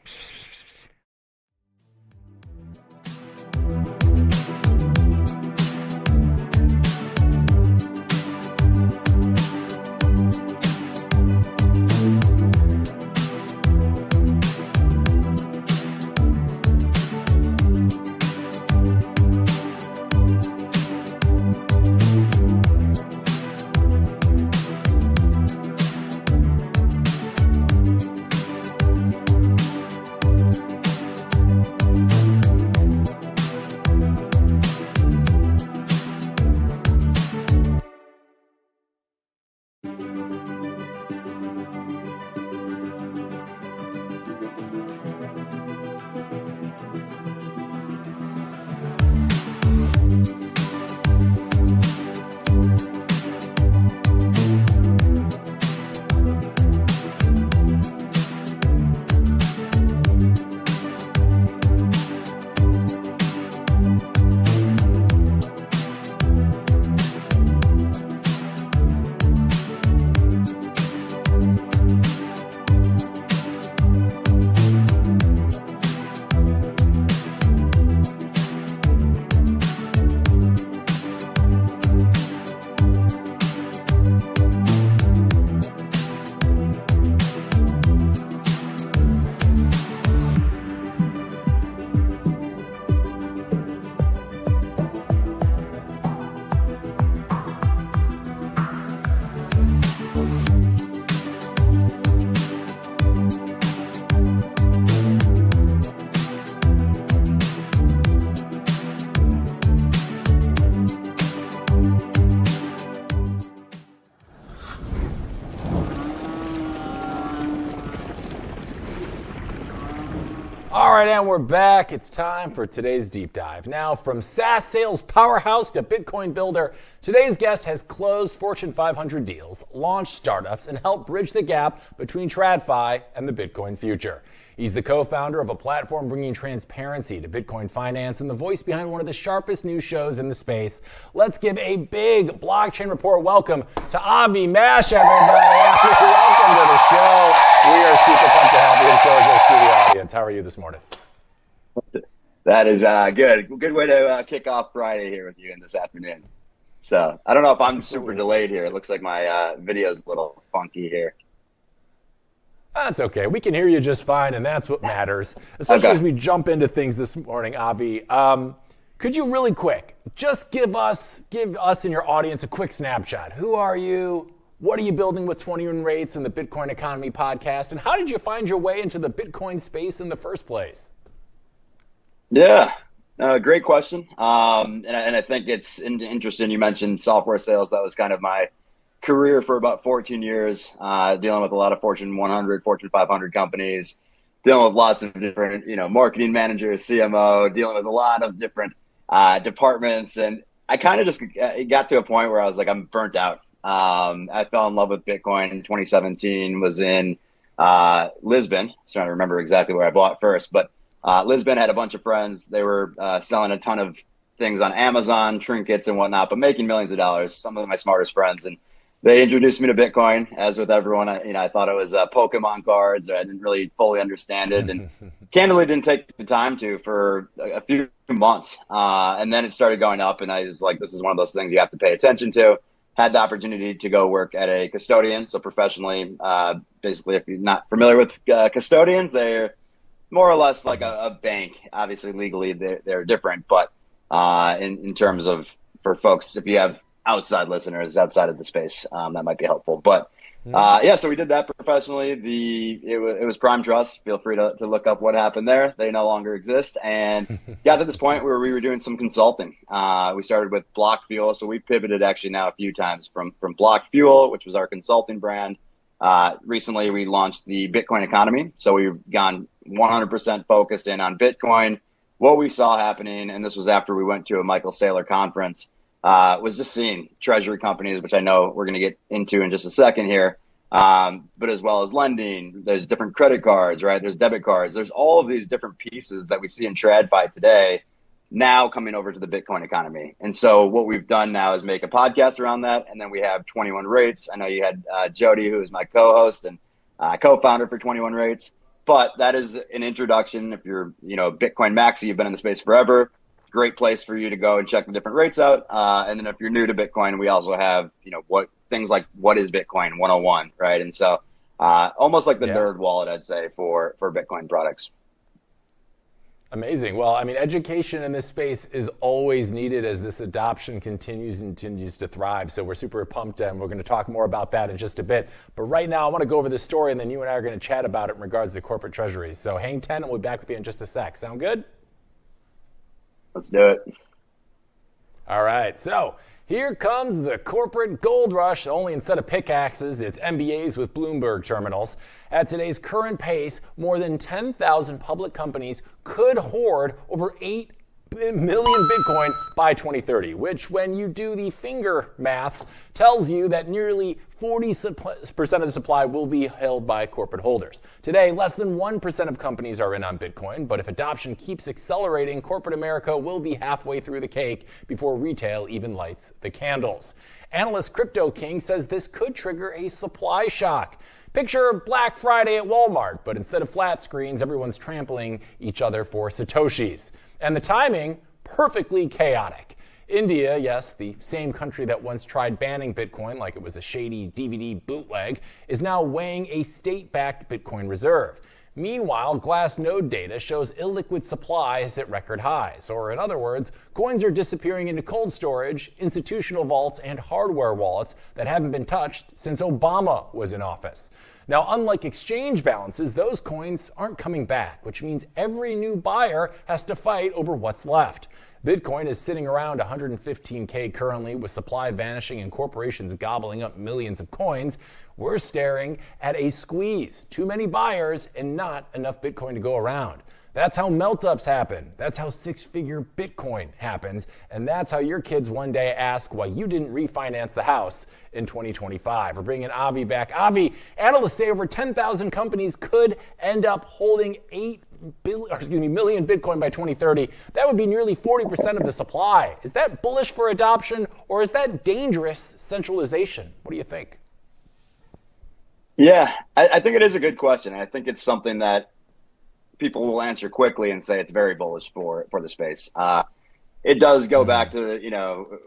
S3: All right, and we're back. It's time for today's deep dive. Now, from SaaS sales powerhouse to Bitcoin builder, today's guest has closed Fortune 500 deals, launched startups, and helped bridge the gap between TradFi and the Bitcoin future. He's the co-founder of a platform bringing transparency to Bitcoin finance and the voice behind one of the sharpest news shows in the space. Let's give a big blockchain report welcome to Avi Mash, everybody. Welcome to the show. We are super pumped to have you, and so is our studio audience. How are you this morning?
S13: That is good. Good way to kick off Friday here with you in this afternoon. So I don't know if I'm super delayed here. It looks like my video's a little funky here.
S3: That's okay. We can hear you just fine, and that's what matters, especially as we jump into things this morning, Avi. Could you really quick just give us and your audience a quick snapshot? Who are you? What are you building with 21 Rates and the Bitcoin Economy podcast? And how did you find your way into the Bitcoin space in the first place?
S13: Yeah, great question. And I think it's interesting. You mentioned software sales. That was kind of my career for about 14 years, dealing with a lot of Fortune 100, Fortune 500 companies, dealing with lots of different, marketing managers, CMO, dealing with a lot of different departments. And I kind of just got to a point where I was like, I'm burnt out. I fell in love with Bitcoin in 2017, was in Lisbon. I'm trying to remember exactly where I bought first, but Lisbon, had a bunch of friends. They were selling a ton of things on Amazon, trinkets and whatnot, but making millions of dollars, some of my smartest friends. And they introduced me to Bitcoin. As with everyone, I thought it was Pokemon cards. I didn't really fully understand it, and candidly didn't take the time to for a few months. And then it started going up, and I was like, this is one of those things you have to pay attention to. Had the opportunity to go work at a custodian. So professionally, basically, if you're not familiar with custodians, they're more or less like a bank. Obviously, legally, they're different. But in terms of, for folks, if you have outside listeners outside of the space, that might be helpful. But so we did that professionally. It was Prime Trust. Feel free to look up what happened there. They no longer exist, and got to this point where we were doing some consulting. We started with Block Fuel, so we pivoted actually now a few times from Block Fuel, which was our consulting brand. Recently, we launched the Bitcoin Economy, so we've gone 100% focused in on Bitcoin. What we saw happening, and this was after we went to a Michael Saylor conference, was just seeing treasury companies, which I know we're going to get into in just a second here, but as well as lending. There's different credit cards, right? There's debit cards. There's all of these different pieces that we see in TradFi today now coming over to the Bitcoin economy. And so what we've done now is make a podcast around that, and then we have 21 Rates. I know you had Jody, who is my co-host and co-founder for 21 Rates, but that is an introduction. If you're, Bitcoin maxi, you've been in the space forever, great place for you to go and check the different rates out. And then if you're new to Bitcoin, we also have, things like what is Bitcoin 101, right? And so almost like the nerd wallet, I'd say, for Bitcoin products.
S3: Amazing. Well, education in this space is always needed as this adoption continues to thrive. So we're super pumped, and we're going to talk more about that in just a bit. But right now, I want to go over this story, and then you and I are going to chat about it in regards to corporate treasuries. So hang 10, and we'll be back with you in just a sec. Sound good?
S13: Let's do it.
S3: All right. So here comes the corporate gold rush, only instead of pickaxes, it's MBAs with Bloomberg terminals. At today's current pace, more than 10,000 public companies could hoard over 8 million Bitcoin by 2030, which, when you do the finger maths, tells you that nearly 40% of the supply will be held by corporate holders. Today, less than 1% of companies are in on Bitcoin, but if adoption keeps accelerating, corporate America will be halfway through the cake before retail even lights the candles. Analyst Crypto King says this could trigger a supply shock. Picture Black Friday at Walmart, but instead of flat screens, everyone's trampling each other for Satoshis. And the timing, perfectly chaotic. India, yes, the same country that once tried banning Bitcoin like it was a shady DVD bootleg, is now weighing a state-backed Bitcoin reserve. Meanwhile, Glassnode data shows illiquid supply is at record highs. Or in other words, coins are disappearing into cold storage, institutional vaults, and hardware wallets that haven't been touched since Obama was in office. Now, unlike exchange balances, those coins aren't coming back, which means every new buyer has to fight over what's left. Bitcoin is sitting around 115K currently, with supply vanishing and corporations gobbling up millions of coins. We're staring at a squeeze. Too many buyers and not enough Bitcoin to go around. That's how melt-ups happen. That's how six-figure Bitcoin happens. And that's how your kids one day ask why you didn't refinance the house in 2025. We're bringing Avi back. Avi, analysts say over 10,000 companies could end up holding million Bitcoin by 2030. That would be nearly 40% of the supply. Is that bullish for adoption, or is that dangerous centralization? What do you think?
S13: Yeah, I think it is a good question. I think it's something that people will answer quickly and say it's very bullish for the space. It does go back to,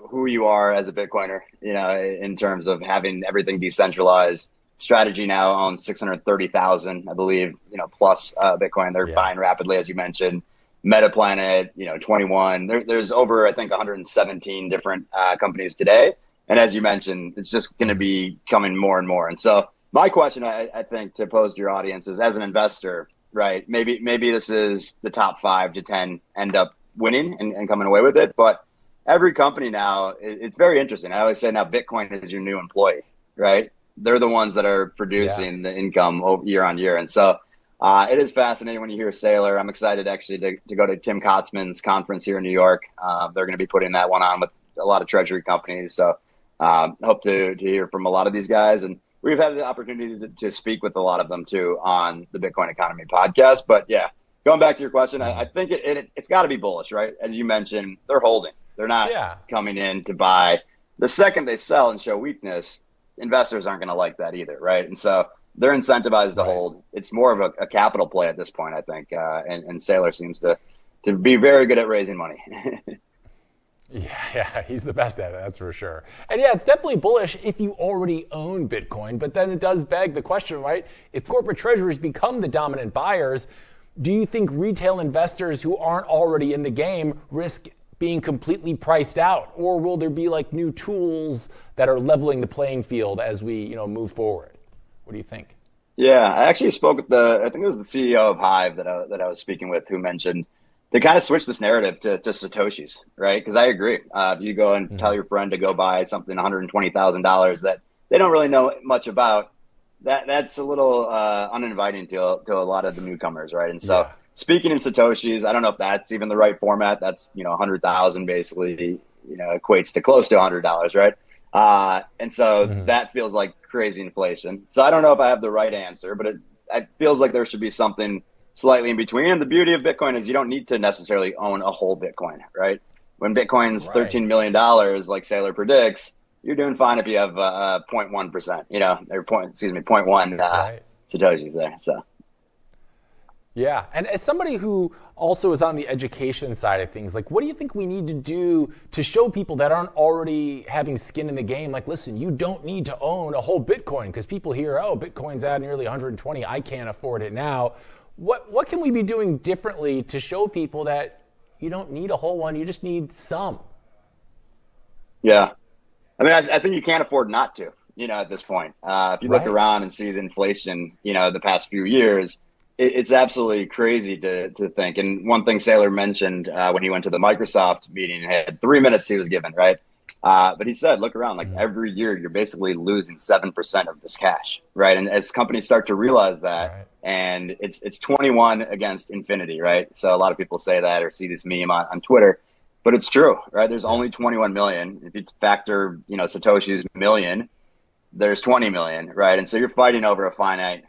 S13: who you are as a Bitcoiner, in terms of having everything decentralized. Strategy now owns 630,000, I believe, plus Bitcoin. They're buying rapidly, as you mentioned. Metaplanet, 21. There's over, I think, 117 different companies today. And as you mentioned, it's just going to be coming more and more. And so my question, I think, to pose to your audience is, as an investor, right, maybe this is the top 5 to 10 end up winning and coming away with it. But every company now, it's very interesting. I always say now Bitcoin is your new employee, right? They're the ones that are producing the income year on year. And so it is fascinating when you hear Saylor. I'm excited actually to go to Tim Kotzman's conference here in New York. They're going to be putting that one on with a lot of treasury companies. So hope to hear from a lot of these guys. And we've had the opportunity to speak with a lot of them too on the Bitcoin Economy podcast. But yeah, going back to your question, I think it's got to be bullish, right? As you mentioned, they're holding. They're not coming in to buy. The second they sell and show weakness, investors aren't going to like that either, right? And so they're incentivized to hold. It's more of a capital play at this point, I think. And Saylor seems to be very good at raising money.
S3: Yeah, he's the best at it, that's for sure. And yeah, it's definitely bullish if you already own Bitcoin, but then it does beg the question, right? If corporate treasurers become the dominant buyers, do you think retail investors who aren't already in the game risk being completely priced out? Or will there be like new tools that are leveling the playing field as we, move forward? What do you think?
S13: Yeah, I actually spoke with I think it was the CEO of Hive that I was speaking with, who mentioned they kind of switch this narrative to Satoshis, right? Because I agree. If you go and tell your friend to go buy something $120,000 that they don't really know much about, that's a little uninviting to a lot of the newcomers, right? And so speaking in Satoshis, I don't know if that's even the right format. That's 100,000 basically, equates to close to $100, right? And so that feels like crazy inflation. So I don't know if I have the right answer, but it feels like there should be something slightly in between. And the beauty of Bitcoin is you don't need to necessarily own a whole Bitcoin, right? When Bitcoin's $13 million, like Saylor predicts, you're doing fine if you have 0.1%, or 0.1 Satoshis there. So.
S3: Yeah, and as somebody who also is on the education side of things, like, what do you think we need to do to show people that aren't already having skin in the game? Like, listen, you don't need to own a whole Bitcoin, because people hear, oh, Bitcoin's at nearly 120, I can't afford it now. What can we be doing differently to show people that you don't need a whole one, you just need some?
S13: Yeah, I mean, I think you can't afford not to, at this point. If you look around and see the inflation, the past few years, it's absolutely crazy to think. And one thing Saylor mentioned when he went to the Microsoft meeting, had 3 minutes he was given, right? But he said, look around, like every year you're basically losing 7% of this cash, right? And as companies start to realize that, and it's 21 against infinity, right? So a lot of people say that or see this meme on Twitter, but it's true, right? There's only 21 million. If you factor, Satoshi's million, there's 20 million, right? And so you're fighting over a finite,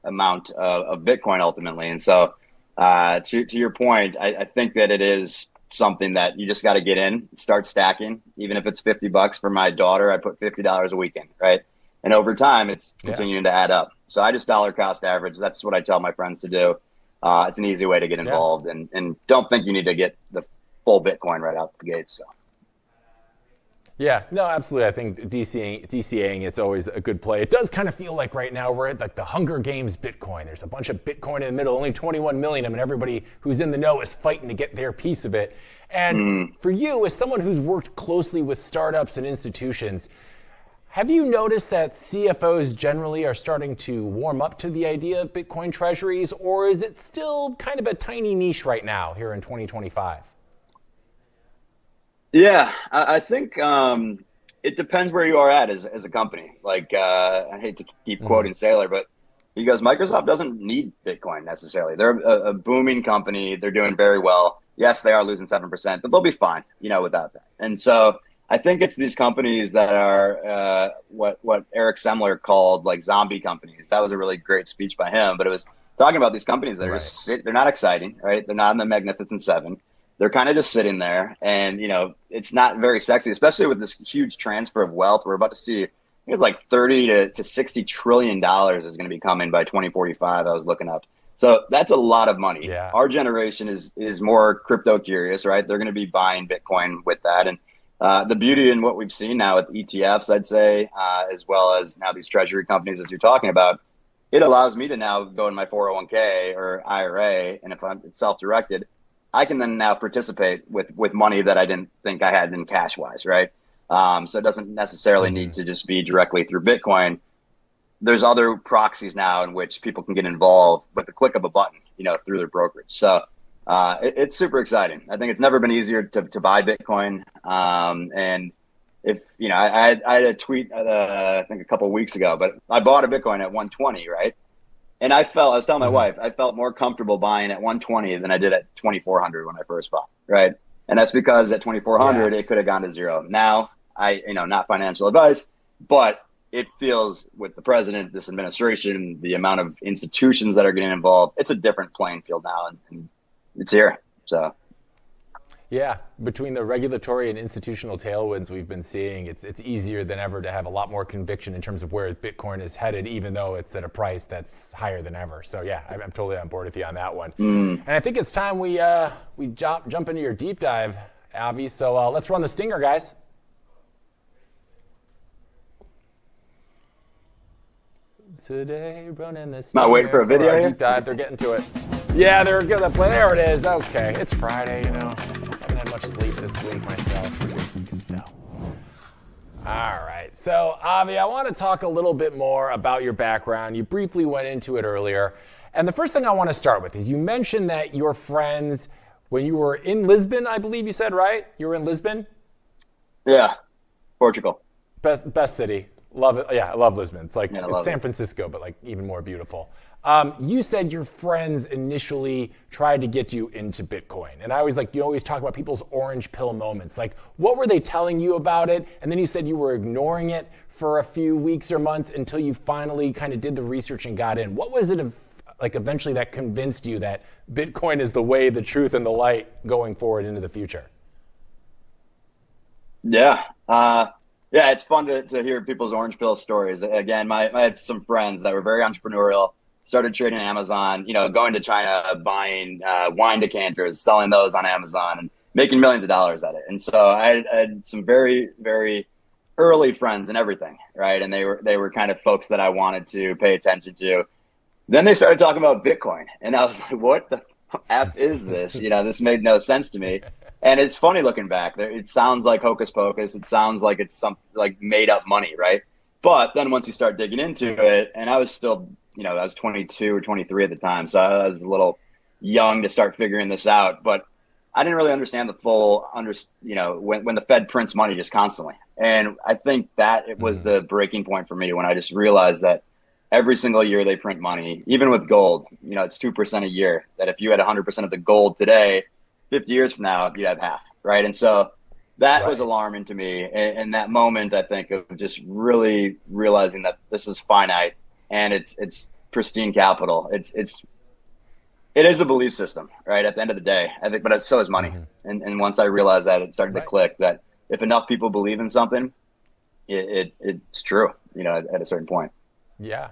S13: amount of Bitcoin ultimately. And so to your point, I think that it is something that you just got to get in, start stacking. Even if it's $50 for my daughter, I put $50 a weekend, right? And over time, it's continuing to add up. So I just dollar cost average. That's what I tell my friends to do. It's an easy way to get involved, and don't think you need to get the full Bitcoin right out the gates. So.
S3: Yeah, no, absolutely. I think DCAing, it's always a good play. It does kind of feel like right now we're at like the Hunger Games Bitcoin. There's a bunch of Bitcoin in the middle, only 21 million of them, and everybody who's in the know is fighting to get their piece of it. And for you, as someone who's worked closely with startups and institutions, have you noticed that CFOs generally are starting to warm up to the idea of Bitcoin treasuries, or is it still kind of a tiny niche right now here in 2025?
S13: Yeah, I think it depends where you are at as a company. Like, I hate to keep quoting Saylor, but He goes, Microsoft doesn't need Bitcoin necessarily. They're a booming company. They're doing very well. Yes, they are losing 7%, but they'll be fine, without that. And so I think it's these companies that are what Eric Semler called like zombie companies. That was a really great speech by him, but it was talking about these companies that are just they're not exciting, right? They're not in the Magnificent Seven. They're kind of just sitting there, and it's not very sexy, especially with this huge transfer of wealth. We're about to see it's like 30 to 60 trillion dollars is going to be coming by 2045. I was looking up. So that's a lot of money.
S3: Yeah.
S13: Our generation is more crypto curious, right? They're going to be buying Bitcoin with that. And the beauty in what we've seen now with ETFs, I'd say, as well as now these treasury companies, as you're talking about, it allows me to now go in my 401k or IRA. And if it's self-directed, I can then now participate with money that I didn't think I had in cash wise, right? So it doesn't necessarily need to just be directly through Bitcoin. There's other proxies now in which people can get involved with the click of a button, through their brokerage. So it's super exciting. I think it's never been easier to buy Bitcoin. And if, I had a tweet, I think a couple of weeks ago, but I bought a Bitcoin at 120, right? And I was telling my wife, I felt more comfortable buying at 120 than I did at 2,400 when I first bought, right? And that's because at 2,400, it could have gone to zero. Now, not financial advice, but it feels with the president, this administration, the amount of institutions that are getting involved, it's a different playing field now, and it's here. So,
S3: yeah, between the regulatory and institutional tailwinds we've been seeing, it's easier than ever to have a lot more conviction in terms of where Bitcoin is headed, even though it's at a price that's higher than ever. So yeah, I'm totally on board with you on that one. And I think it's time we jump into your deep dive, Avi. So let's run the stinger, guys. Today, running this.
S13: Not waiting for a video here?
S3: Deep dive. They're getting to it. Yeah, they're gonna play. There it is. Okay, it's Friday. Haven't had much sleep this week myself. No. All right. So, Avi, I want to talk a little bit more about your background. You briefly went into it earlier, and the first thing I want to start with is you mentioned that your friends, when you were in Lisbon, I believe you said, right? You were in Lisbon.
S13: Yeah, Portugal.
S3: Best city. Love it. Yeah, I love Lisbon. It's like it's San Francisco, but like even more beautiful. You said your friends initially tried to get you into Bitcoin. And I always you always talk about people's orange pill moments. Like, what were they telling you about it? And then you said you were ignoring it for a few weeks or months until you finally kind of did the research and got in. What was it eventually that convinced you that Bitcoin is the way, the truth, and the light going forward into the future?
S13: Yeah. Yeah, it's fun to hear people's orange pill stories. Again, I had some friends that were very entrepreneurial, started trading Amazon, going to China, buying wine decanters, selling those on Amazon, and making millions of dollars at it. And so I had some very, very early friends and everything, right? And they were kind of folks that I wanted to pay attention to. Then they started talking about Bitcoin, and I was like, what the F is this? This made no sense to me. And it's funny looking back. It sounds like hocus pocus. It sounds like it's some like made up money, right? But then once you start digging into it, and I was still, I was 22 or 23 at the time, so I was a little young to start figuring this out. But I didn't really understand the full, when the Fed prints money just constantly. And I think that it was the breaking point for me when I just realized that every single year they print money, even with gold, it's 2% a year. That if you had 100% of the gold today, 50 years from now, you'd have half, right? And so that was alarming to me. And that moment, I think, of just really realizing that this is finite and it's pristine capital. It is a belief system, right? At the end of the day, I think, but so is money. And once I realized that, it started to click that if enough people believe in something, it's true, at a certain point.
S3: Yeah.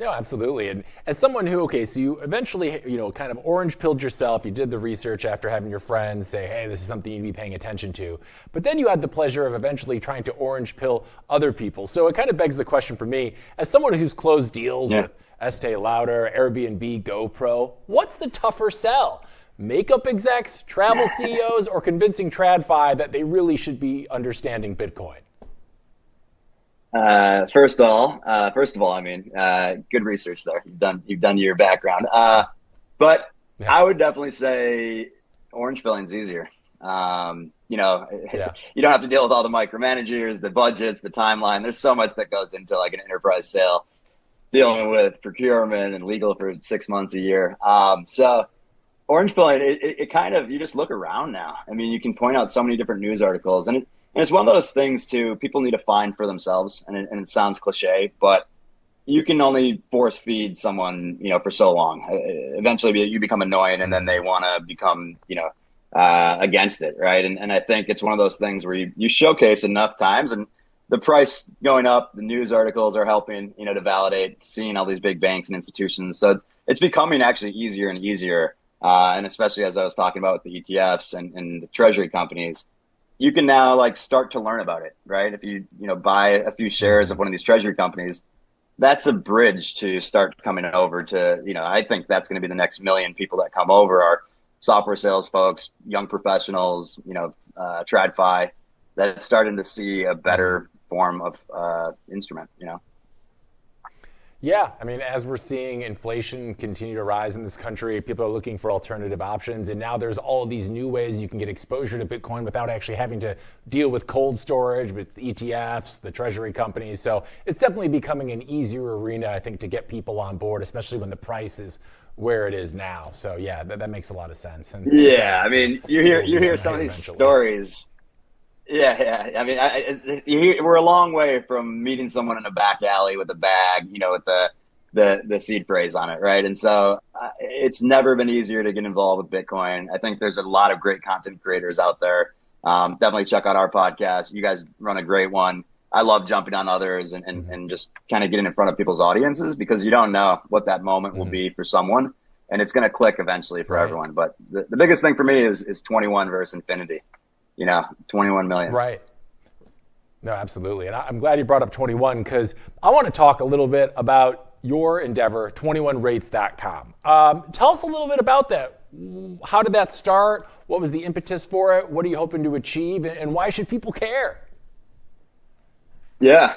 S3: No, absolutely. And as someone who, so you eventually, kind of orange pilled yourself. You did the research after having your friends say, hey, this is something you'd be paying attention to. But then you had the pleasure of eventually trying to orange pill other people. So it kind of begs the question for me, as someone who's closed deals with Estee Lauder, Airbnb, GoPro, what's the tougher sell? Makeup execs, travel CEOs, or convincing TradFi that they really should be understanding Bitcoin?
S13: First of all, I mean, good research there. You've done your background. But I would definitely say orange pilling's easier. You don't have to deal with all the micromanagers, the budgets, the timeline. There's so much that goes into like an enterprise sale. dealing with procurement and legal for 6 months a year. So orange pilling, it kind of, you just look around now. I mean, you can point out so many different news articles, and it's one of those things too, people need to find for themselves, and it sounds cliche, but you can only force feed someone, for so long. Eventually you become annoying, and then they want to become, against it. Right. And I think it's one of those things where you showcase enough times, and the price going up, the news articles are helping, to validate seeing all these big banks and institutions. So it's becoming actually easier and easier. And especially as I was talking about with the ETFs and the treasury companies, you can now start to learn about it, right? If you, buy a few shares of one of these treasury companies, that's a bridge to start coming over to, I think that's going to be the next million people that come over are software sales folks, young professionals, TradFi, that's starting to see a better form of instrument,
S3: Yeah, I mean, as we're seeing inflation continue to rise in this country, people are looking for alternative options. And now there's all of these new ways you can get exposure to Bitcoin without actually having to deal with cold storage, with ETFs, the treasury companies. So it's definitely becoming an easier arena, I think, to get people on board, especially when the price is where it is now. So yeah, that makes a lot of sense. And
S13: yeah, I mean, you hear some of these stories. Yeah. I mean, we're a long way from meeting someone in a back alley with a bag, with the seed phrase on it, right? And so it's never been easier to get involved with Bitcoin. I think there's a lot of great content creators out there. Definitely check out our podcast. You guys run a great one. I love jumping on others and just kind of getting in front of people's audiences, because you don't know what that moment will be for someone, and it's going to click eventually for everyone. But the biggest thing for me is 21 versus infinity. 21 million.
S3: Right. No, absolutely. And I'm glad you brought up 21, because I want to talk a little bit about your endeavor, 21rates.com. Tell us a little bit about that. How did that start? What was the impetus for it? What are you hoping to achieve? And why should people care?
S13: Yeah.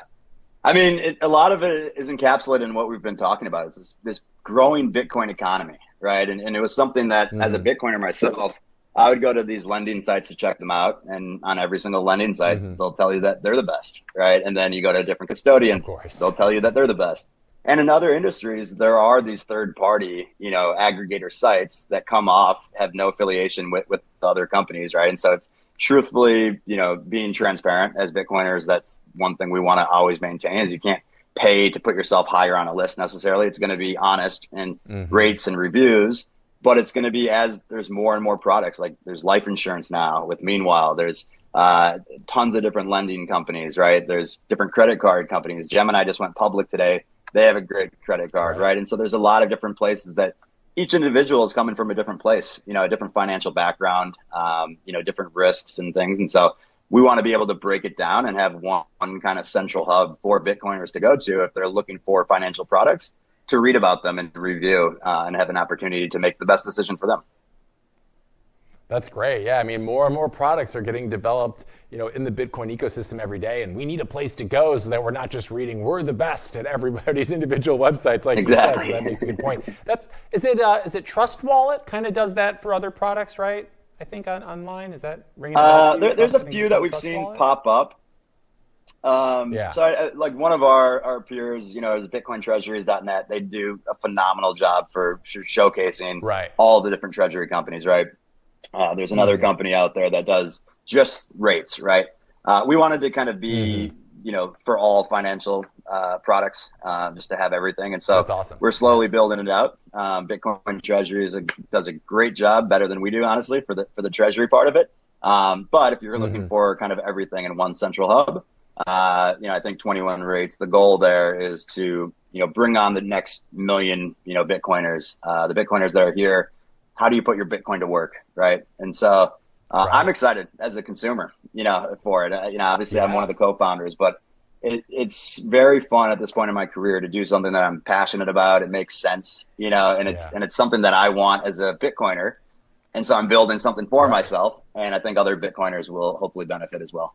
S13: I mean, a lot of it is encapsulated in what we've been talking about. It's this growing Bitcoin economy, right? And it was something that as a Bitcoiner myself, I would go to these lending sites to check them out. And on every single lending site, they'll tell you that they're the best, right? And then you go to different custodians, they'll tell you that they're the best. And in other industries, there are these third-party, aggregator sites that come off, have no affiliation with other companies, right? And so truthfully, being transparent as Bitcoiners, that's one thing we want to always maintain, is you can't pay to put yourself higher on a list necessarily. It's going to be honest and rates and reviews. But it's going to be as there's more and more products. Like there's life insurance now with Meanwhile. There's tons of different lending companies, right? There's different credit card companies. Gemini just went public today. They have a great credit card, right? And so there's a lot of different places that each individual is coming from a different place, a different financial background, different risks and things. And so we want to be able to break it down and have one kind of central hub for Bitcoiners to go to if they're looking for financial products, to read about them and review and have an opportunity to make the best decision for them.
S3: That's great. Yeah, I mean, more and more products are getting developed, in the Bitcoin ecosystem every day, and we need a place to go so that we're not just reading "we're the best" at everybody's individual websites, like
S13: exactly.
S3: You said. So that makes a good point. Is it Trust Wallet kind of does that for other products, right? I think online, is that ringing a bell?
S13: There's a few that we've seen pop up. So like one of our peers, is bitcointreasuries.net. They do a phenomenal job for showcasing all the different treasury companies, right? There's another company out there that does just rates, right? We wanted to kind of be, for all financial products, just to have everything. And so
S3: that's awesome.
S13: We're slowly building it out. Bitcoin Treasuries does a great job, better than we do, honestly, for the treasury part of it. But if you're looking for kind of everything in one central hub, I think 21 Rates, the goal there is to, bring on the next million, Bitcoiners, the Bitcoiners that are here. How do you put your Bitcoin to work, right? And so I'm excited as a consumer, for it. Obviously I'm one of the co-founders, but it's very fun at this point in my career to do something that I'm passionate about. It makes sense, and it's something that I want as a Bitcoiner. And so I'm building something for myself, and I think other Bitcoiners will hopefully benefit as well.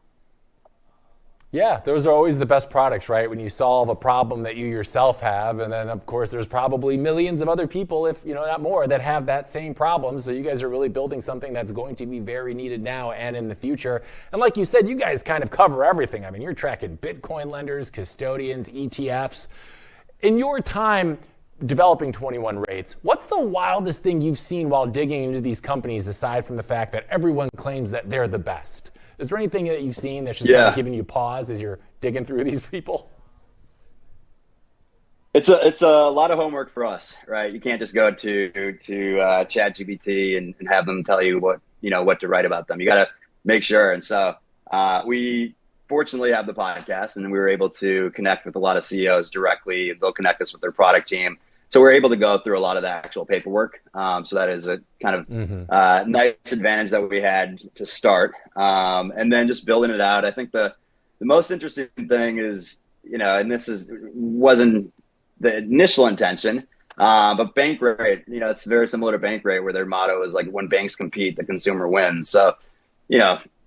S3: Yeah, those are always the best products, right? When you solve a problem that you yourself have. And then, of course, there's probably millions of other people, if not more, that have that same problem. So you guys are really building something that's going to be very needed now and in the future. And like you said, you guys kind of cover everything. I mean, you're tracking Bitcoin lenders, custodians, ETFs. In your time developing 21 rates, what's the wildest thing you've seen while digging into these companies aside from the fact that everyone claims that they're the best? Is there anything that you've seen that's just kind of giving you pause as you're digging through these people?
S13: It's a lot of homework for us, right? You can't just go to ChatGPT and have them tell you what to write about them. You got to make sure. And so we fortunately have the podcast, and we were able to connect with a lot of CEOs directly. They'll connect us with their product team. So we're able to go through a lot of the actual paperwork. So that is a kind of nice advantage that we had to start. And then just building it out. I think the most interesting thing is, and wasn't the initial intention, but bank rate, it's very similar to bank rate, where their motto is like, when banks compete, the consumer wins. So,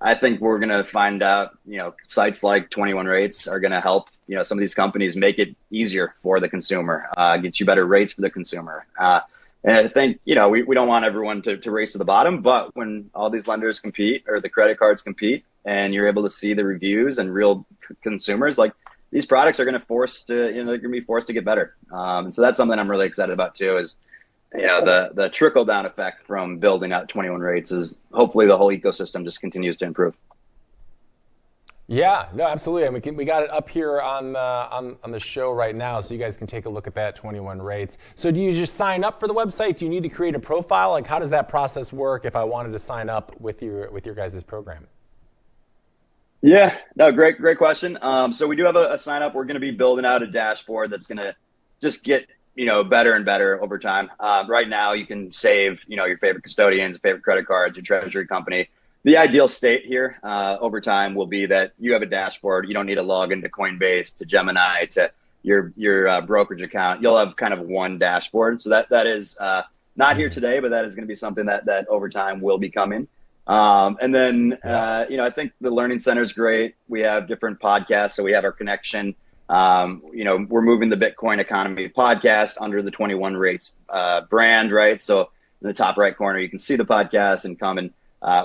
S13: I think we're going to find out, sites like 21 Rates are going to help, some of these companies make it easier for the consumer, get you better rates for the consumer. And I think, we don't want everyone to race to the bottom, but when all these lenders compete, or the credit cards compete, and you're able to see the reviews and real consumers, like, these products are going to they're going to be forced to get better. And so that's something I'm really excited about too, is, the trickle down effect from building out 21 Rates is hopefully the whole ecosystem just continues to improve.
S3: Yeah, no, absolutely. And we got it up here on the show right now, so you guys can take a look at that 21 Rates. So do you just sign up for the website? Do you need to create a profile? Like, how does that process work if I wanted to sign up with your guys' program?
S13: Yeah, no, great question. So we do have a sign up. We're going to be building out a dashboard that's going to just get, better and better over time. Right now you can save, your favorite custodians, favorite credit cards, your treasury company. The ideal state here over time will be that you have a dashboard. You don't need to log into Coinbase, to Gemini, to your brokerage account. You'll have kind of one dashboard. So that is not here today, but that is going to be something that over time will be coming. And then, I think the Learning Center is great. We have different podcasts. So we have our connection. We're moving the Bitcoin Economy podcast under the 21 Rates brand, right? So in the top right corner, you can see the podcast and come and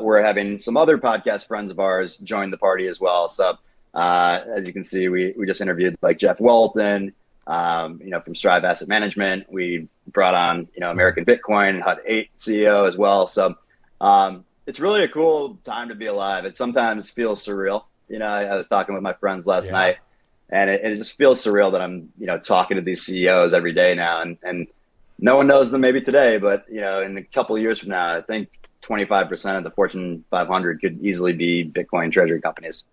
S13: we're having some other podcast friends of ours join the party as well. So as you can see, we just interviewed like Jeff Walton, from Strive Asset Management. We brought on, American Bitcoin, HUD 8 CEO as well. So it's really a cool time to be alive. It sometimes feels surreal. I was talking with my friends last night, and it just feels surreal that I'm, talking to these CEOs every day now, and no one knows them maybe today, but, in a couple of years from now, I think 25% of the Fortune 500 could easily be Bitcoin treasury companies.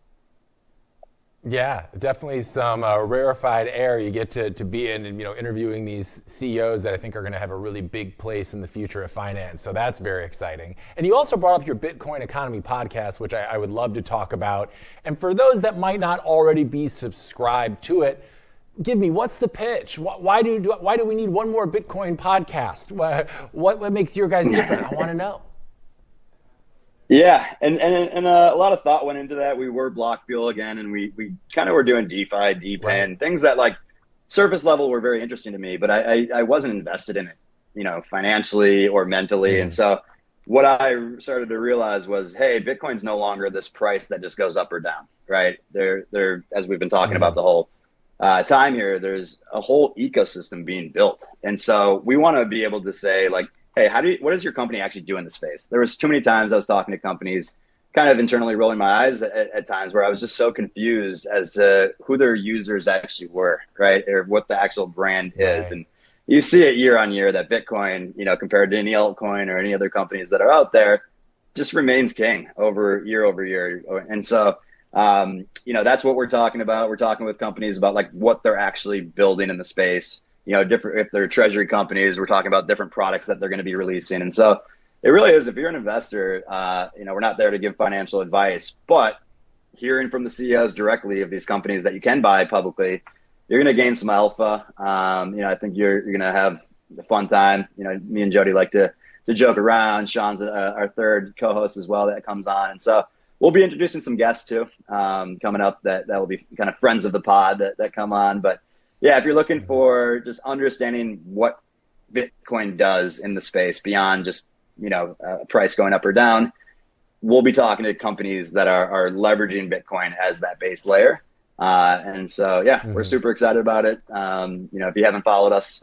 S3: Yeah, definitely some rarefied air you get to be in, and interviewing these CEOs that I think are going to have a really big place in the future of finance. So that's very exciting. And you also brought up your Bitcoin Economy podcast, which I would love to talk about. And for those that might not already be subscribed to it, give me, what's the pitch? Why do we need one more Bitcoin podcast? What makes your guys different? I want to know.
S13: Yeah, and a lot of thought went into that. We were block fuel again, and we kind of were doing DeFi, DePIN, things that like surface level were very interesting to me, but I wasn't invested in it, financially or mentally. And so what I started to realize was, hey, Bitcoin's no longer this price that just goes up or down, right? There, as we've been talking about the whole time here, there's a whole ecosystem being built. And so we want to be able to say, like, hey, what does your company actually do in the space? There was too many times I was talking to companies, kind of internally rolling my eyes at times, where I was just so confused as to who their users actually were, right? Or what the actual brand is. And you see it year on year that Bitcoin, compared to any altcoin or any other companies that are out there, just remains king over year. And so, that's what we're talking about. We're talking with companies about like what they're actually building in the space. Different, if they're treasury companies, we're talking about different products that they're going to be releasing. And so it really is, if you're an investor, we're not there to give financial advice, but hearing from the CEOs directly of these companies that you can buy publicly, you're going to gain some alpha. I think you're going to have a fun time. Me and Jody like to joke around. Sean's our third co-host as well that comes on. And so we'll be introducing some guests too, coming up that will be kind of friends of the pod that come on. But yeah, if you're looking for just understanding what Bitcoin does in the space beyond just, price going up or down, we'll be talking to companies that are leveraging Bitcoin as that base layer. And so, yeah, we're super excited about it. If you haven't followed us,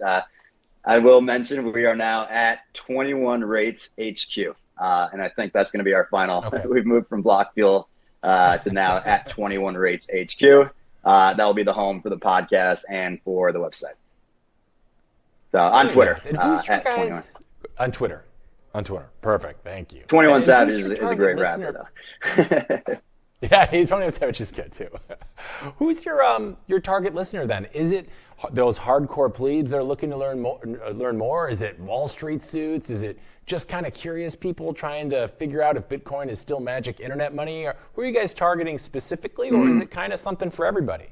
S13: I will mention we are now at 21 Rates HQ. And I think that's going to be our final. Okay. We've moved from Block Fuel to now at 21 Rates HQ. That will be the home for the podcast and for the website. So on Twitter.
S3: Nice. And who's your guys? On Twitter. On Twitter. Perfect. Thank you.
S13: 21 Savage is a great rapper, though.
S3: Yeah, 21 Savage is good, too. Who's your target listener, then? Is it those hardcore plebes that are looking to learn more? Is it Wall Street suits? Is it just kind of curious people trying to figure out if Bitcoin is still magic internet money? Or who are you guys targeting specifically, or is it kind of something for everybody?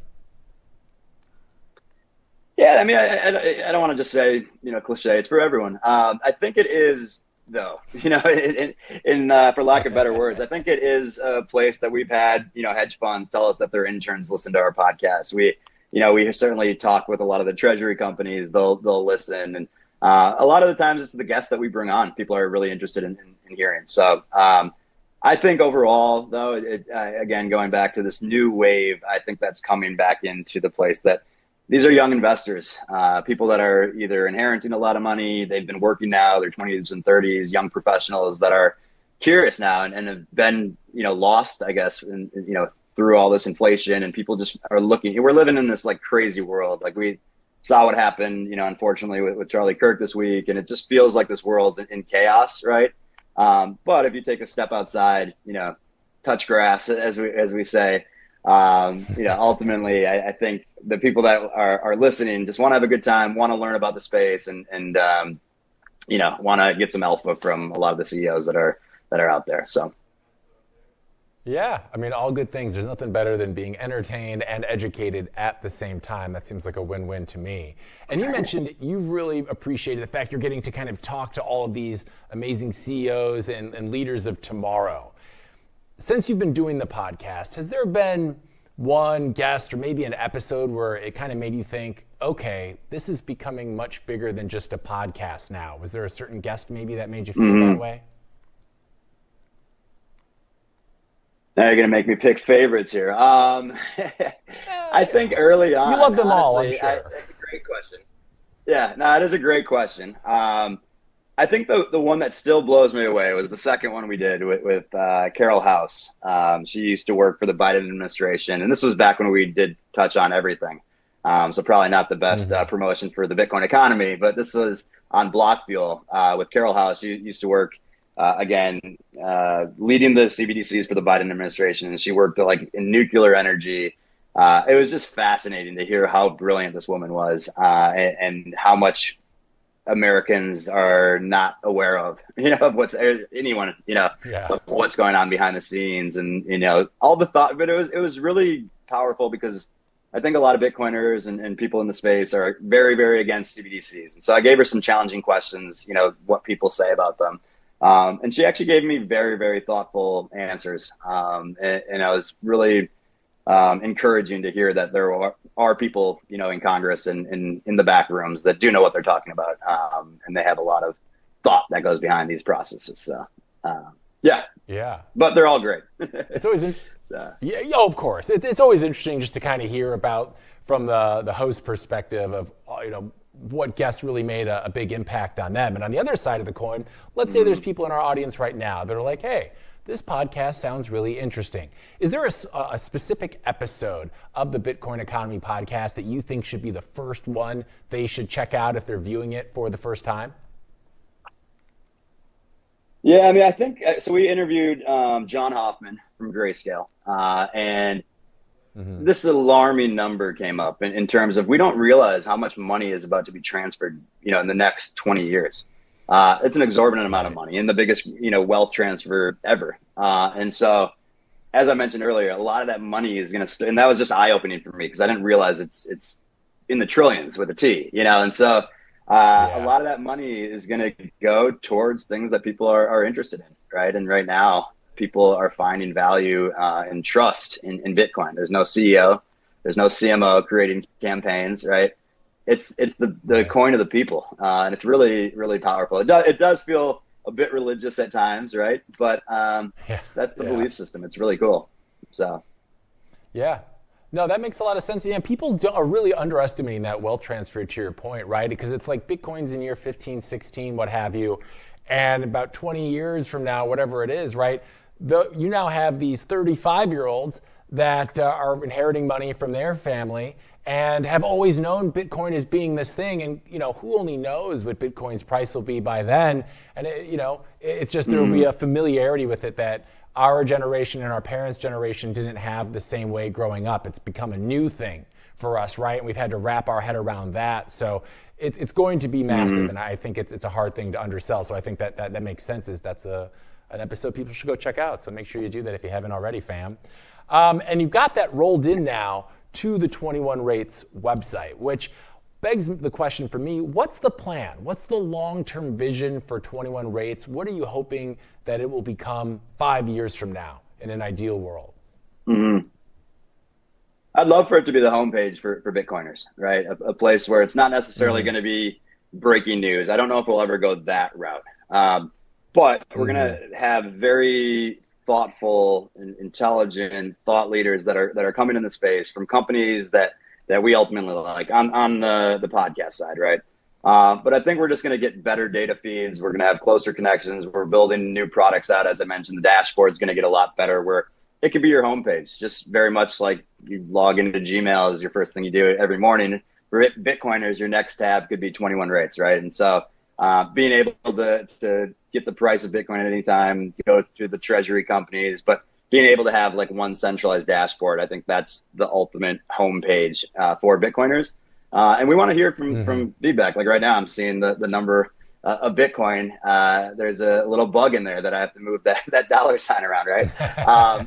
S13: Yeah, I mean, I don't want to just say, cliche. It's for everyone. I think it is, though, for lack of better words, I think it is a place that we've had, hedge funds tell us that their interns listen to our podcast. We certainly talk with a lot of the treasury companies. They'll listen. And a lot of the times it's the guests that we bring on. People are really interested in hearing. So I think overall, though, again, going back to this new wave, I think that's coming back into the place that these are young investors, people that are either inheriting a lot of money, they've been working now, they're 20s and 30s, young professionals that are curious now and have been, lost, I guess, through all this inflation, and people just are looking. We're living in this like crazy world. Like we saw what happened, unfortunately with Charlie Kirk this week, and it just feels like this world's in chaos, right? But if you take a step outside, touch grass, as we say, ultimately, I think the people that are listening just want to have a good time, want to learn about the space, and want to get some alpha from a lot of the CEOs that are out there. So.
S3: Yeah, I mean, all good things. There's nothing better than being entertained and educated at the same time. That seems like a win-win to me. And you mentioned you've really appreciated the fact you're getting to kind of talk to all of these amazing CEOs and leaders of tomorrow. Since you've been doing the podcast, has there been one guest or maybe an episode where it kind of made you think, okay, this is becoming much bigger than just a podcast now? Was there a certain guest maybe that made you feel that way?
S13: Now you're going to make me pick favorites here. I think early on.
S3: You love them
S13: honestly,
S3: all, I'm sure.
S13: That's a great question. Yeah, no, it is a great question. I think the one that still blows me away was the second one we did with Carol House. She used to work for the Biden administration, and this was back when we did touch on everything. So probably not the best promotion for the Bitcoin economy, but this was on Block Fuel with Carol House. She used to work, leading the CBDCs for the Biden administration, and she worked in nuclear energy. It was just fascinating to hear how brilliant this woman was, and how much Americans are not aware of, of what's anyone, of what's going on behind the scenes, and all the thought. But it was really powerful because I think a lot of Bitcoiners and people in the space are very, very against CBDCs, and so I gave her some challenging questions, what people say about them, and she actually gave me very, very thoughtful answers, and I was really encouraging to hear that there are people, in Congress and in the back rooms that do know what they're talking about, and they have a lot of thought that goes behind these processes. So, yeah, but they're all great.
S3: It's always of course, it's always interesting just to kind of hear about from the host perspective of what guests really made a big impact on them. And on the other side of the coin, let's say there's people in our audience right now that are like, hey, this podcast sounds really interesting. Is there a specific episode of the Bitcoin Economy podcast that you think should be the first one they should check out if they're viewing it for the first time?
S13: Yeah, I mean, I think so. We interviewed John Hoffman from Grayscale, and this alarming number came up in terms of we don't realize how much money is about to be transferred, in the next 20 years. It's an exorbitant amount of money and the biggest, wealth transfer ever. And so, as I mentioned earlier, a lot of that money is going to, and that was just eye opening for me because I didn't realize it's in the trillions with a T, and so a lot of that money is going to go towards things that people are interested in, right? And right now, people are finding value and trust in Bitcoin. There's no CEO, there's no CMO creating campaigns, right? It's the coin of the people, and it's really, really powerful. It does feel a bit religious at times, right? But that's the belief system. It's really cool. So,
S3: yeah, No, that makes a lot of sense. Yeah, people are really underestimating that wealth transfer, to your point, right? Because it's like Bitcoin's in year 15, 16, what have you. And about 20 years from now, whatever it is, right? You now have these 35-year-olds that are inheriting money from their family and have always known Bitcoin as being this thing. And, who only knows what Bitcoin's price will be by then. And, it's just there will be a familiarity with it that our generation and our parents' generation didn't have the same way growing up. It's become a new thing for us, right? And we've had to wrap our head around that. So it's going to be massive, and I think it's a hard thing to undersell. So I think that makes sense. That's an episode people should go check out. So make sure you do that if you haven't already, fam. And you've got that rolled in now to the 21 Rates website, which begs the question for me, what's the plan? What's the long-term vision for 21 Rates? What are you hoping that it will become 5 years from now in an ideal world?
S13: I'd love for it to be the homepage for Bitcoiners, right? A place where it's not necessarily going to be breaking news. I don't know if we'll ever go that route. But we're going to have very thoughtful and intelligent thought leaders that are coming in the space from companies that we ultimately like on the podcast side, right? But I think we're just going to get better data feeds. We're going to have closer connections. We're building new products out. As I mentioned, the dashboard is going to get a lot better where it could be your homepage, just very much like you log into Gmail as your first thing you do every morning. For Bitcoiners, your next tab could be 21 Rates, right? And so being able to get the price of Bitcoin at any time, go through the treasury companies, but being able to have like one centralized dashboard, I think that's the ultimate homepage for Bitcoiners. And we want to hear from feedback. Like right now, I'm seeing the number of Bitcoin. There's a little bug in there that I have to move that dollar sign around, right?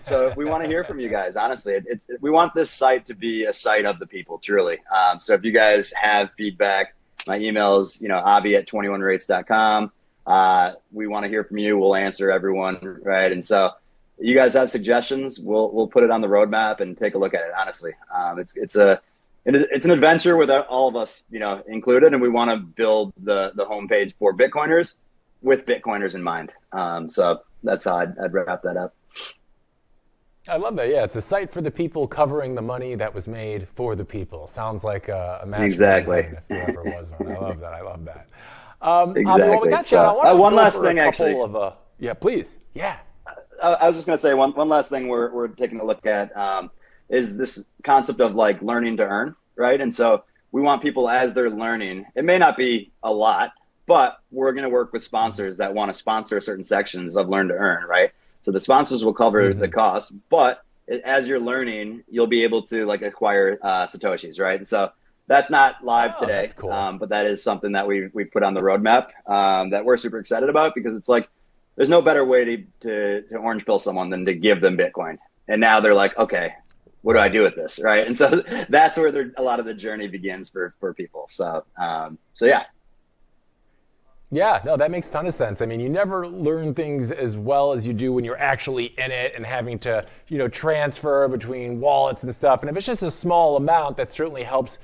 S13: So we want to hear from you guys. Honestly, we want this site to be a site of the people, truly. So if you guys have feedback, my email is avi@21rates.com. We want to hear from you. We'll answer everyone, right? And so you guys have suggestions, we'll put it on the roadmap and take a look at it. Honestly, it's an adventure with all of us, included, and we want to build the homepage for Bitcoiners with Bitcoiners in mind. So that's how I'd wrap that up.
S3: I love that. Yeah, it's a site for the people covering the money that was made for the people. Sounds like a match.
S13: Exactly.
S3: If there ever was one. I love that.
S13: Exactly.
S3: Well, we got you. I want to
S13: one
S3: go
S13: last
S3: over
S13: thing,
S3: a couple
S13: actually.
S3: of yeah, please. Yeah.
S13: I was just going to say one last thing we're taking a look at is this concept of like learning to earn, right? And so we want people as they're learning, it may not be a lot, but we're going to work with sponsors that want to sponsor certain sections of Learn to Earn, right? So the sponsors will cover the cost, but as you're learning, you'll be able to like acquire Satoshis, right? And so that's not live today,
S3: that's cool.
S13: But that is something that we put on the roadmap that we're super excited about, because it's like, there's no better way to orange pill someone than to give them Bitcoin. And now they're like, okay, what do I do with this, right? And so that's where a lot of the journey begins for people. So yeah.
S3: Yeah, no, that makes a ton of sense. I mean, you never learn things as well as you do when you're actually in it and having to, transfer between wallets and stuff. And if it's just a small amount, that certainly helps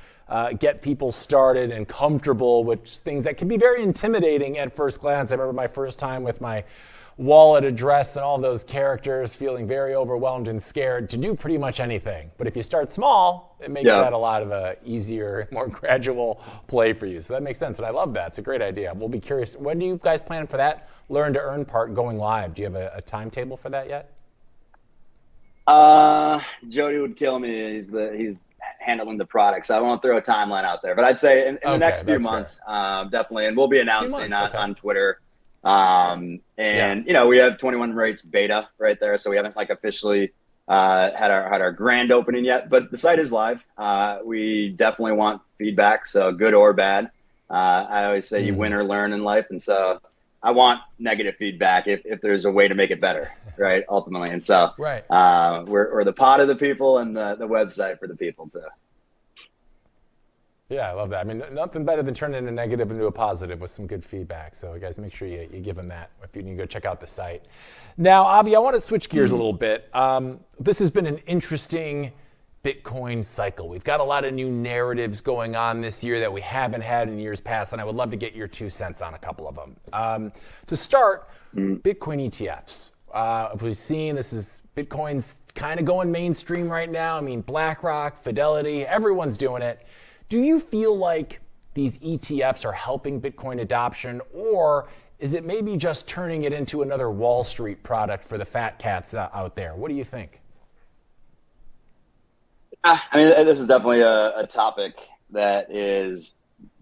S3: get people started and comfortable with things that can be very intimidating at first glance. I remember my first time with my wallet address and all those characters, feeling very overwhelmed and scared to do pretty much anything. But if you start small, it makes that a lot of a easier, more gradual play for you. So that makes sense, and I love that. It's a great idea. We'll be curious. When do you guys plan for that Learn to Earn part going live? Do you have a timetable for that yet?
S13: Jody would kill me. He's handling the product, so I won't throw a timeline out there. But I'd say in the next few months, definitely, and we'll be announcing on Twitter. We have 21 Rates beta right there, so we haven't like officially had our grand opening yet, but the site is live. We definitely want feedback, so good or bad. I always say you win or learn in life, and so I want negative feedback if there's a way to make it better, right? Ultimately, and so we're the pod of the people and the website for the people too.
S3: Yeah, I love that. I mean, nothing better than turning a negative into a positive with some good feedback. So, guys, make sure you give them that if you need to go check out the site. Now, Avi, I want to switch gears a little bit. This has been an interesting Bitcoin cycle. We've got a lot of new narratives going on this year that we haven't had in years past, and I would love to get your 2 cents on a couple of them. To start, Bitcoin ETFs. If we've seen, Bitcoin's kind of going mainstream right now. I mean, BlackRock, Fidelity, everyone's doing it. Do you feel like these ETFs are helping Bitcoin adoption, or is it maybe just turning it into another Wall Street product for the fat cats out there? What do you think?
S13: I mean, this is definitely a topic that is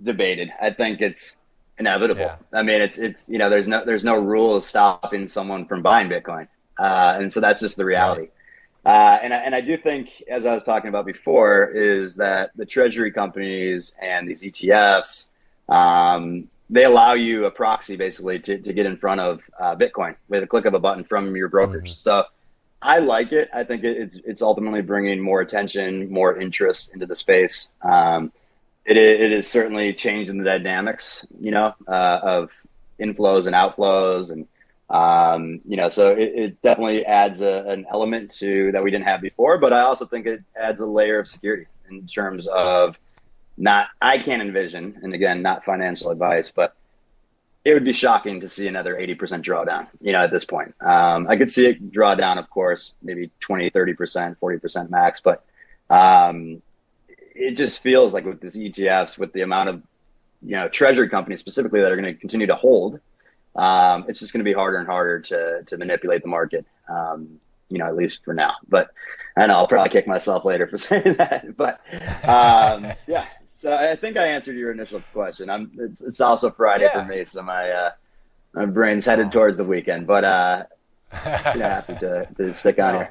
S13: debated. I think it's inevitable.
S3: Yeah.
S13: I mean, it's there's no rules stopping someone from buying Bitcoin, and so that's just the reality. Right. And I do think, as I was talking about before, is that the treasury companies and these ETFs, they allow you a proxy basically to get in front of Bitcoin with a click of a button from your brokers. So I like it. I think it's ultimately bringing more attention, more interest into the space. It is certainly changing the dynamics, of inflows and outflows, and so it definitely adds an element to that we didn't have before. But I also think it adds a layer of security in terms of I can't envision, and again, not financial advice, but it would be shocking to see another 80% drawdown, at this point. I could see it draw down, of course, maybe 20, 30%, 40% max, but it just feels like with these ETFs, with the amount of, treasury companies specifically that are going to continue to hold, it's just going to be harder and harder to manipulate the market, at least for now. But I know I'll probably kick myself later for saying that. But yeah, so I think I answered your initial question. It's also Friday for me, so my brain's headed towards the weekend. But happy to stick on here.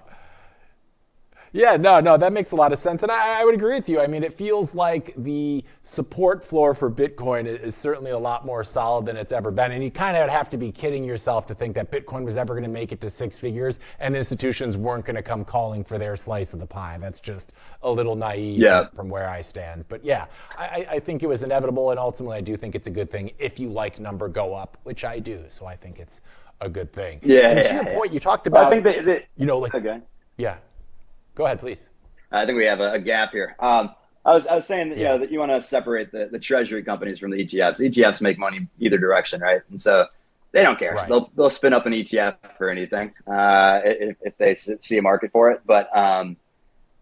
S3: Yeah, no, that makes a lot of sense. And I would agree with you. I mean, it feels like the support floor for Bitcoin is certainly a lot more solid than it's ever been. And you kind of have to be kidding yourself to think that Bitcoin was ever going to make it to six figures and institutions weren't going to come calling for their slice of the pie. That's just a little naive from where I stand. But yeah, I think it was inevitable. And ultimately, I do think it's a good thing if you like number go up, which I do. So I think it's a good thing.
S13: Yeah.
S3: And to your point, you talked about,
S13: I think
S3: okay. Yeah. Go ahead, please.
S13: I think we have a gap here. I was saying that, that you want to separate the treasury companies from the ETFs. ETFs make money either direction, right? And so they don't care. Right. They'll spin up an ETF for anything if they see a market for it. But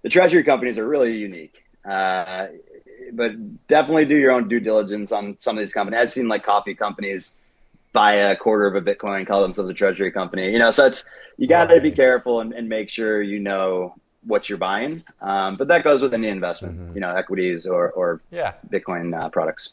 S13: the treasury companies are really unique. But definitely do your own due diligence on some of these companies. I've seen like coffee companies buy a quarter of a Bitcoin, call themselves a treasury company. So you got to be careful and make sure you know what you're buying, but that goes with any investment, equities or Bitcoin products.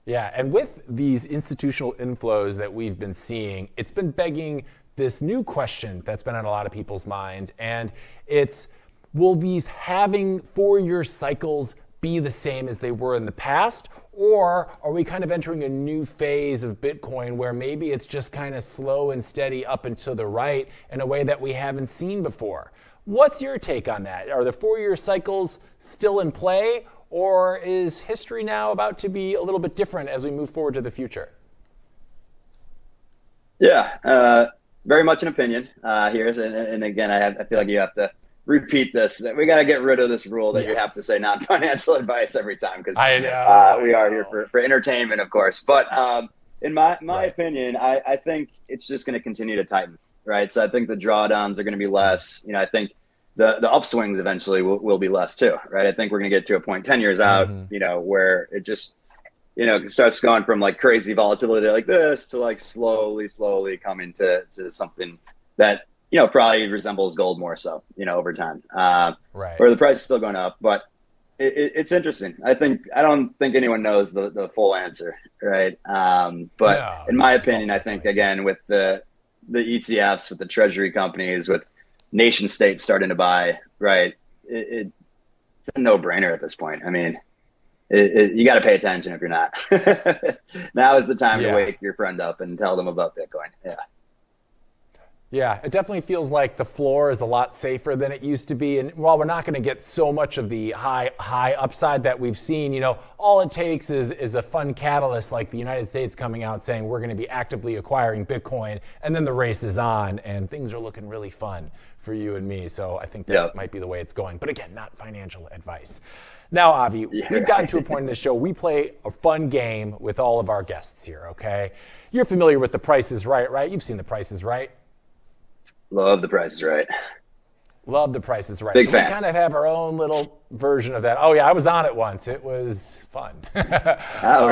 S3: Yeah, and with these institutional inflows that we've been seeing, it's been begging this new question that's been on a lot of people's minds, and it's, will these having 4-year cycles be the same as they were in the past, or are we kind of entering a new phase of Bitcoin where maybe it's just kind of slow and steady up and to the right in a way that we haven't seen before? What's your take on that? Are the 4-year cycles still in play, or is history now about to be a little bit different as we move forward to the future?
S13: Yeah, very much an opinion here. And again, I feel like you have to repeat this. We got to get rid of this rule that you have to say non-financial advice every time, because we are here for entertainment, of course. But in my opinion, I think it's just going to continue to tighten, right? So I think the drawdowns are going to be less. I think the upswings eventually will be less too, right? I think we're going to get to a point 10 years out, where it just, it starts going from like crazy volatility like this to like slowly coming to something that, probably resembles gold more so, over time. Where the price is still going up, but it's interesting. I don't think anyone knows the full answer, right? But in my opinion, I think again with the ETFs, with the treasury companies, with nation states starting to buy, right? It's a no-brainer at this point. I mean, you got to pay attention if you're not. Now is the time to wake your friend up and tell them about Bitcoin. Yeah.
S3: Yeah, it definitely feels like the floor is a lot safer than it used to be. And while we're not going to get so much of the high upside that we've seen, you know, all it takes is a fun catalyst like the United States coming out saying we're going to be actively acquiring Bitcoin, and then the race is on and things are looking really fun for you and me. So I think that might be the way it's going. But again, not financial advice. Now, Avi, we've gotten to a point in the show, we play a fun game with all of our guests here, okay? You're familiar with The Price is Right, right? You've seen The Price is Right.
S13: Love The Price is Right.
S3: Love The Price is Right.
S13: Big
S3: so
S13: fan.
S3: We kind of have our own little version of that. Oh, yeah, I was on it once. It was fun. It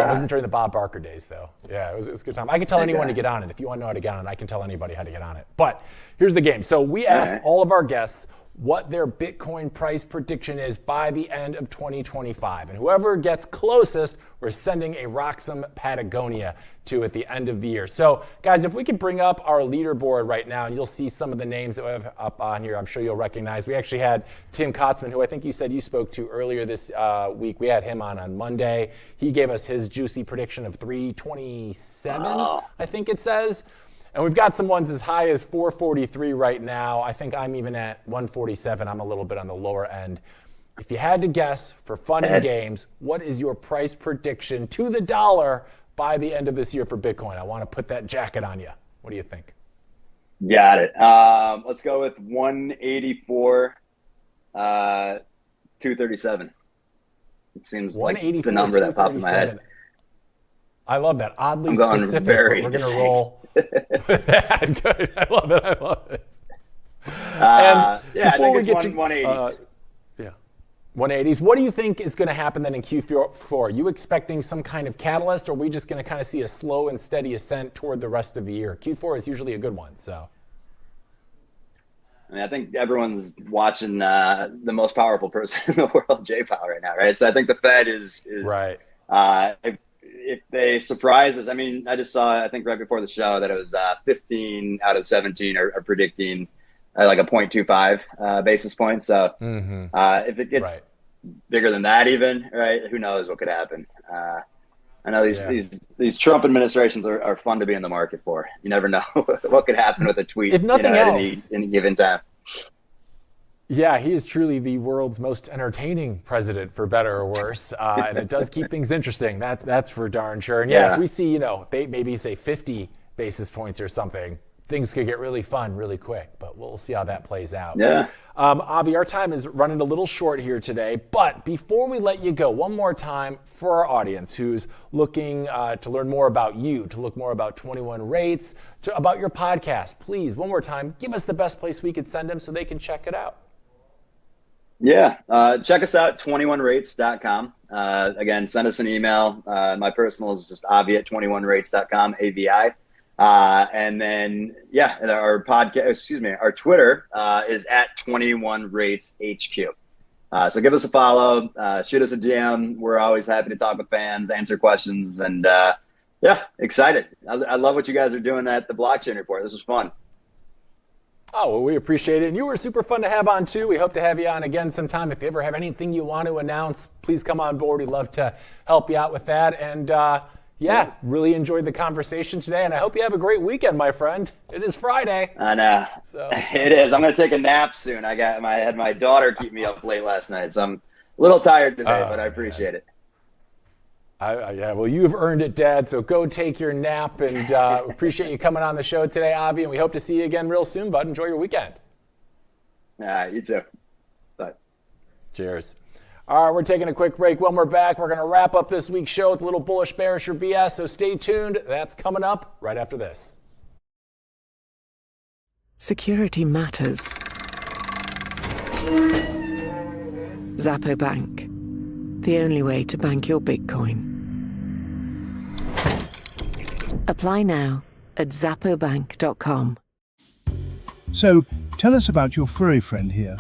S3: wasn't during the Bob Barker days, though. Yeah, it was a good time. I could tell anyone to get on it. If you want to know how to get on it, I can tell anybody how to get on it. But here's the game. So we asked all of our guests what their Bitcoin price prediction is by the end of 2025. And whoever gets closest, we're sending a Roxom Patagonia to at the end of the year. So guys, if we could bring up our leaderboard right now, and you'll see some of the names that we have up on here, I'm sure you'll recognize. We actually had Tim Kotzman, who I think you said you spoke to earlier this week. We had him on Monday. He gave us his juicy prediction of 327, I think it says. And we've got some ones as high as 443 right now. I think I'm even at 147. I'm a little bit on the lower end. If you had to guess for fun and games, what is your price prediction to the dollar by the end of this year for Bitcoin? I want to put that jacket on you. What do you think?
S13: Got it. Let's go with 184, 237. It seems like the number that popped in my head.
S3: I love that. Oddly
S13: I'm going
S3: specific.
S13: very
S3: We're going to roll with that. Good. I love it. I love it.
S13: Yeah, I think it's
S3: 180s. 180s. What do you think is going to happen then in Q4? Are you expecting some kind of catalyst, or are we just going to kind of see a slow and steady ascent toward the rest of the year? Q4 is usually a good one. So,
S13: I mean, I think everyone's watching the most powerful person in the world, J-Powell, right now, right? So I think the Fed is
S3: right.
S13: If they surprise us, I mean, I just saw, I think right before the show, that it was 15 out of 17 are predicting like a 0.25 basis points. So if it gets bigger than that even, right, who knows what could happen. I know these Trump administrations are fun to be in the market for. You never know what could happen with a tweet,
S3: if nothing else,
S13: at any given time.
S3: Yeah, he is truly the world's most entertaining president, for better or worse, and it does keep things interesting. That's for darn sure. And if we see, if they maybe say 50 basis points or something, things could get really fun really quick. But we'll see how that plays out.
S13: Yeah.
S3: Avi, our time is running a little short here today. But before we let you go, one more time for our audience who's looking to learn more about you, to look more about 21 Rates, about your podcast, please, one more time, give us the best place we could send them so they can check it out.
S13: Yeah, check us out, 21rates.com. Again, send us an email. My personal is just avi@21rates.com, AVI. And then, our podcast, our Twitter is at 21rateshq. So give us a follow, shoot us a DM. We're always happy to talk with fans, answer questions, and excited. I love what you guys are doing at the Blockchain Report. This was fun.
S3: Oh, well, we appreciate it. And you were super fun to have on, too. We hope to have you on again sometime. If you ever have anything you want to announce, please come on board. We'd love to help you out with that. And, really enjoyed the conversation today. And I hope you have a great weekend, my friend. It is Friday.
S13: I know.
S3: So.
S13: It is. I'm going to take a nap soon. I had my daughter keep me up late last night, so I'm a little tired today, but I appreciate it.
S3: Well, you've earned it, Dad, so go take your nap, and appreciate you coming on the show today, Avi, and we hope to see you again real soon, bud. Enjoy your weekend.
S13: You too. Bye.
S3: Cheers. All right, we're taking a quick break. When we're back, we're going to wrap up this week's show with a little bullish, bearish, or BS, so stay tuned. That's coming up right after this.
S6: Security matters. Zappo Bank. The only way to bank your Bitcoin. Apply now at zappobank.com.
S7: So, tell us about your furry friend here.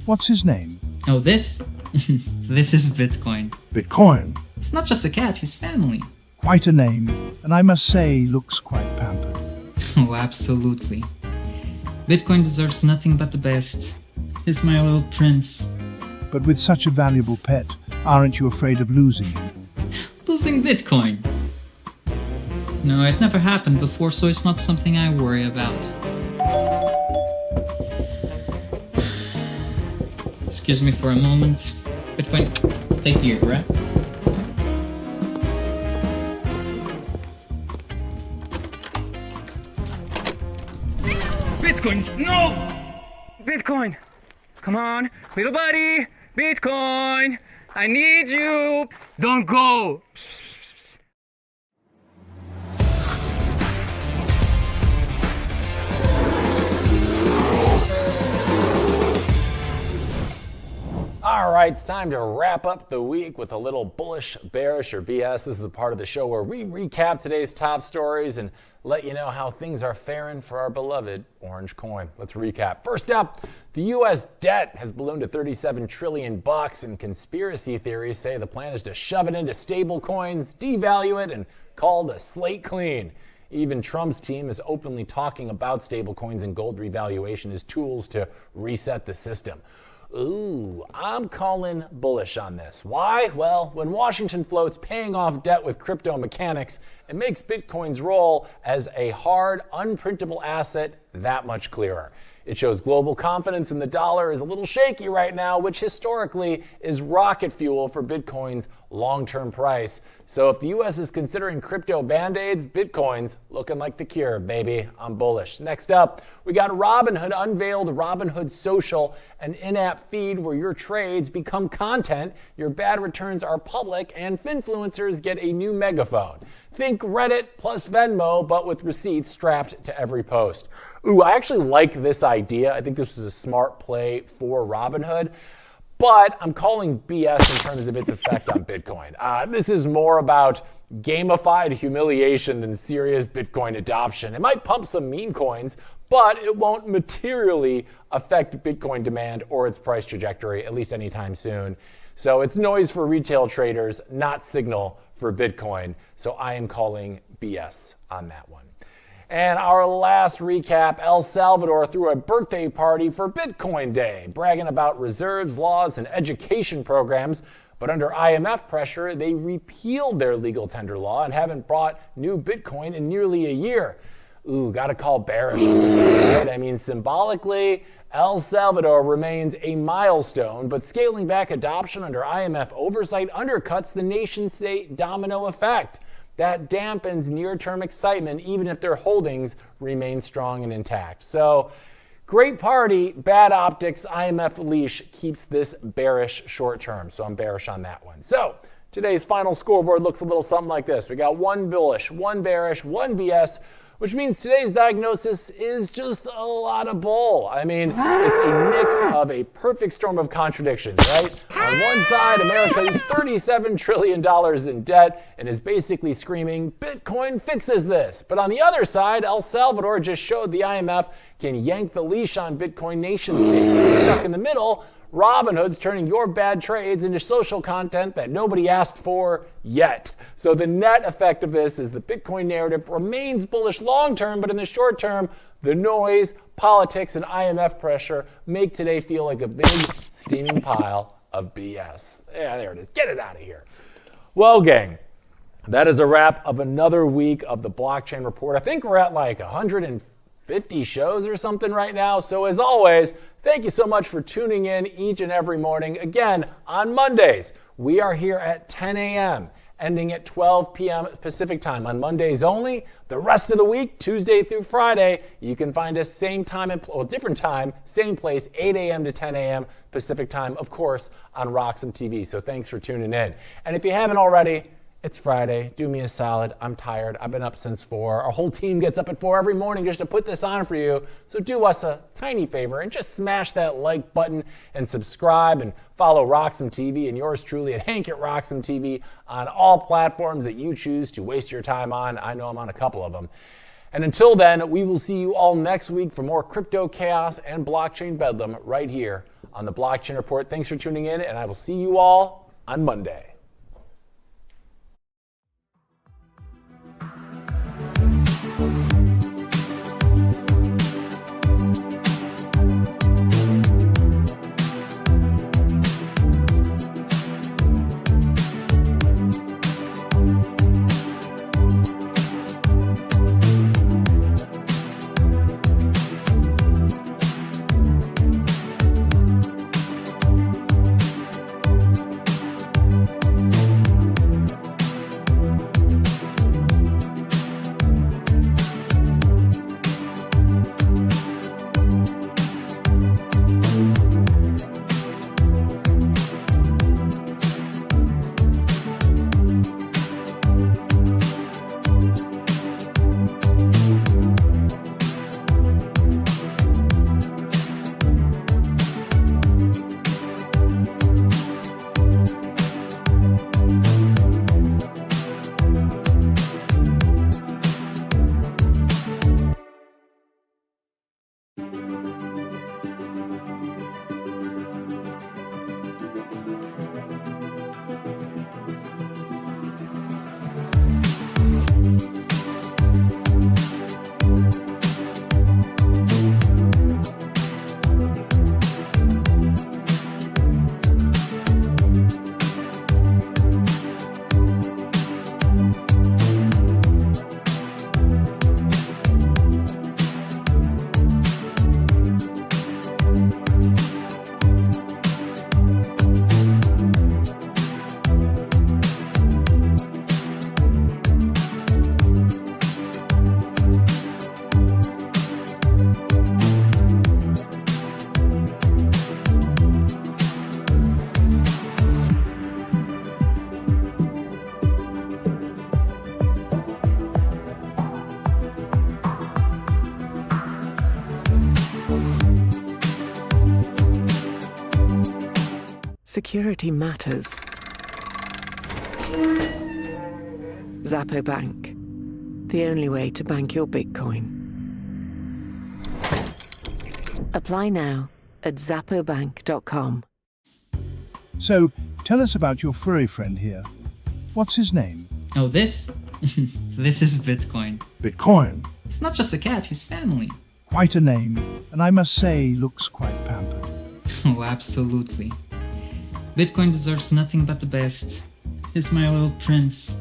S7: What's his name?
S8: Oh, this? This is Bitcoin.
S7: Bitcoin?
S8: It's not just a cat, he's family.
S7: Quite a name, and I must say, looks quite pampered.
S8: Oh, absolutely. Bitcoin deserves nothing but the best. He's my little prince.
S7: But with such a valuable pet, aren't you afraid of losing him?
S8: Losing Bitcoin? No, it never happened before, so it's not something I worry about. Excuse me for a moment. Bitcoin, stay here, right?
S9: Bitcoin, no! Bitcoin, come on, little buddy. Bitcoin, I need you. Don't go.
S3: All right, it's time to wrap up the week with a little bullish, bearish, or BS. This is the part of the show where we recap today's top stories and let you know how things are faring for our beloved orange coin. Let's recap. First up, the U.S. debt has ballooned to $37 trillion, and conspiracy theories say the plan is to shove it into stable coins, devalue it, and call the slate clean. Even Trump's team is openly talking about stablecoins and gold revaluation as tools to reset the system. Ooh, I'm calling bullish on this. Why? Well, when Washington floats paying off debt with crypto mechanics, it makes Bitcoin's role as a hard, unprintable asset that much clearer. It shows global confidence in the dollar is a little shaky right now, which historically is rocket fuel for Bitcoin's long-term price. So if the U.S. is considering crypto band-aids, Bitcoin's looking like the cure, baby. I'm bullish. Next up, we got Robinhood unveiled Robinhood Social, an in-app feed where your trades become content, your bad returns are public, and finfluencers get a new megaphone. Think Reddit plus Venmo, but with receipts strapped to every post. Ooh, I actually like this idea. I think this was a smart play for Robinhood, but I'm calling BS in terms of its effect on Bitcoin. This is more about gamified humiliation than serious Bitcoin adoption. It might pump some meme coins, but it won't materially affect Bitcoin demand or its price trajectory, at least anytime soon. So it's noise for retail traders, not signal for Bitcoin. So I am calling BS on that one. And our last recap, El Salvador threw a birthday party for Bitcoin Day, bragging about reserves, laws, and education programs. But under IMF pressure, they repealed their legal tender law and haven't brought new Bitcoin in nearly a year. Ooh, gotta call bearish on this one, right? I mean, symbolically, El Salvador remains a milestone, but scaling back adoption under IMF oversight undercuts the nation-state domino effect. That dampens near-term excitement, even if their holdings remain strong and intact. So, great party, bad optics. IMF leash keeps this bearish short-term, so I'm bearish on that one. So, today's final scoreboard looks a little something like this. We got one bullish, one bearish, one BS, which means today's diagnosis is just a lot of bull. I mean, it's a mix of a perfect storm of contradictions, right? On one side, America is $37 trillion in debt and is basically screaming, Bitcoin fixes this. But on the other side, El Salvador just showed the IMF can yank the leash on Bitcoin nation states. Stuck in the middle, Robinhood's turning your bad trades into social content that nobody asked for yet. So the net effect of this is the Bitcoin narrative remains bullish long term, but in the short term, the noise, politics, and IMF pressure make today feel like a big steaming pile of BS. Yeah, there it is. Get it out of here. Well, gang, that is a wrap of another week of the Blockchain Report. I think we're at like 150 shows or something right now. So as always, thank you so much for tuning in each and every morning. Again, on Mondays, we are here at 10 a.m., ending at 12 p.m. Pacific time on Mondays only. The rest of the week, Tuesday through Friday, you can find us same time, different time, same place, 8 a.m. to 10 a.m. Pacific time, of course, on RoxomTV. So thanks for tuning in. And if you haven't already, it's Friday. Do me a solid. I'm tired. I've been up since 4. Our whole team gets up at 4 every morning just to put this on for you. So do us a tiny favor and just smash that like button and subscribe and follow RoxomTV and yours truly at Hank at RoxomTV on all platforms that you choose to waste your time on. I know I'm on a couple of them. And until then, we will see you all next week for more crypto chaos and blockchain bedlam right here on the Blockchain Report. Thanks for tuning in, and I will see you all on Monday.
S6: security matters. Zappo Bank, the only way to bank your Bitcoin. Apply now at zappobank.com.
S7: So, tell us about your furry friend here. What's his name?
S8: Oh, this? This is Bitcoin.
S7: Bitcoin.
S8: It's not just a cat, he's family.
S7: Quite a name, and I must say, looks quite pampered.
S8: Oh, absolutely. Bitcoin deserves nothing but the best. He's my little prince.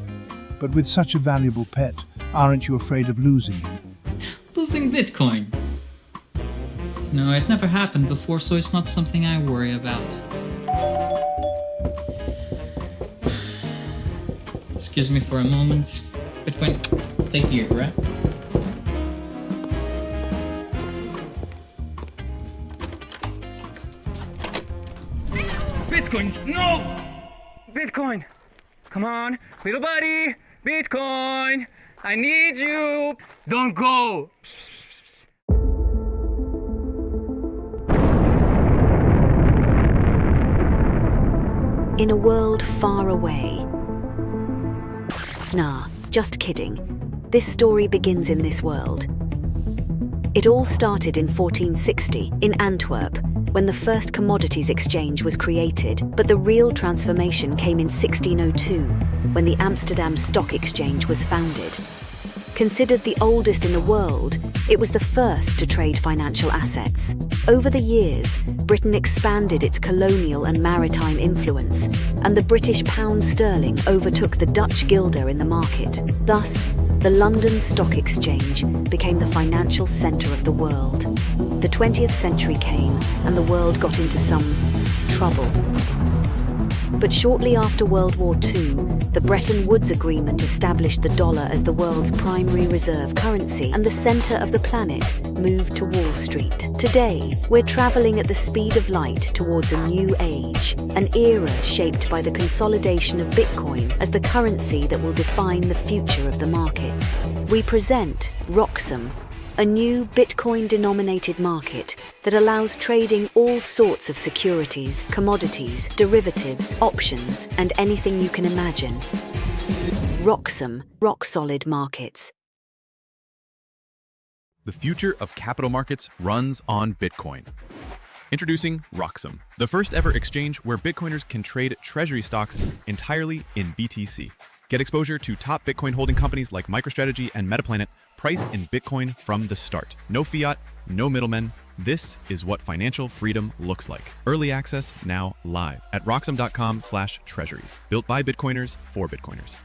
S7: But with such a valuable pet, aren't you afraid of losing him?
S8: Losing Bitcoin? No, it never happened before, so it's not something I worry about. Excuse me for a moment. Bitcoin, stay here, right?
S9: Bitcoin, no! Bitcoin, come on, little buddy. Bitcoin, I need you. Don't go.
S1: In a world far away. Nah, just kidding. This story begins in this world. It all started in 1460 in Antwerp, when the first commodities exchange was created, but the real transformation came in 1602, when the Amsterdam Stock Exchange was founded. Considered the oldest in the world, it was the first to trade financial assets. Over the years, Britain expanded its colonial and maritime influence, and the British pound sterling overtook the Dutch guilder in the market. Thus, the London Stock Exchange became the financial centre of the world. The 20th century came, and the world got into some trouble. But shortly after World War II, the Bretton Woods Agreement established the dollar as the world's primary reserve currency, and the centre of the planet moved to Wall Street. Today, we're travelling at the speed of light towards a new age, an era shaped by the consolidation of Bitcoin as the currency that will define the future of the markets. We present Roxom, a new Bitcoin-denominated market that allows trading all sorts of securities, commodities, derivatives, options, and anything you can imagine. Roxom, rock-solid markets.
S2: The future of capital markets runs on Bitcoin. Introducing Roxom, the first ever exchange where Bitcoiners can trade treasury stocks entirely in BTC. Get exposure to top Bitcoin holding companies like MicroStrategy and Metaplanet, priced in Bitcoin from the start. No fiat, no middlemen. This is what financial freedom looks like. Early access now live at roxom.com/treasuries. Built by Bitcoiners for Bitcoiners.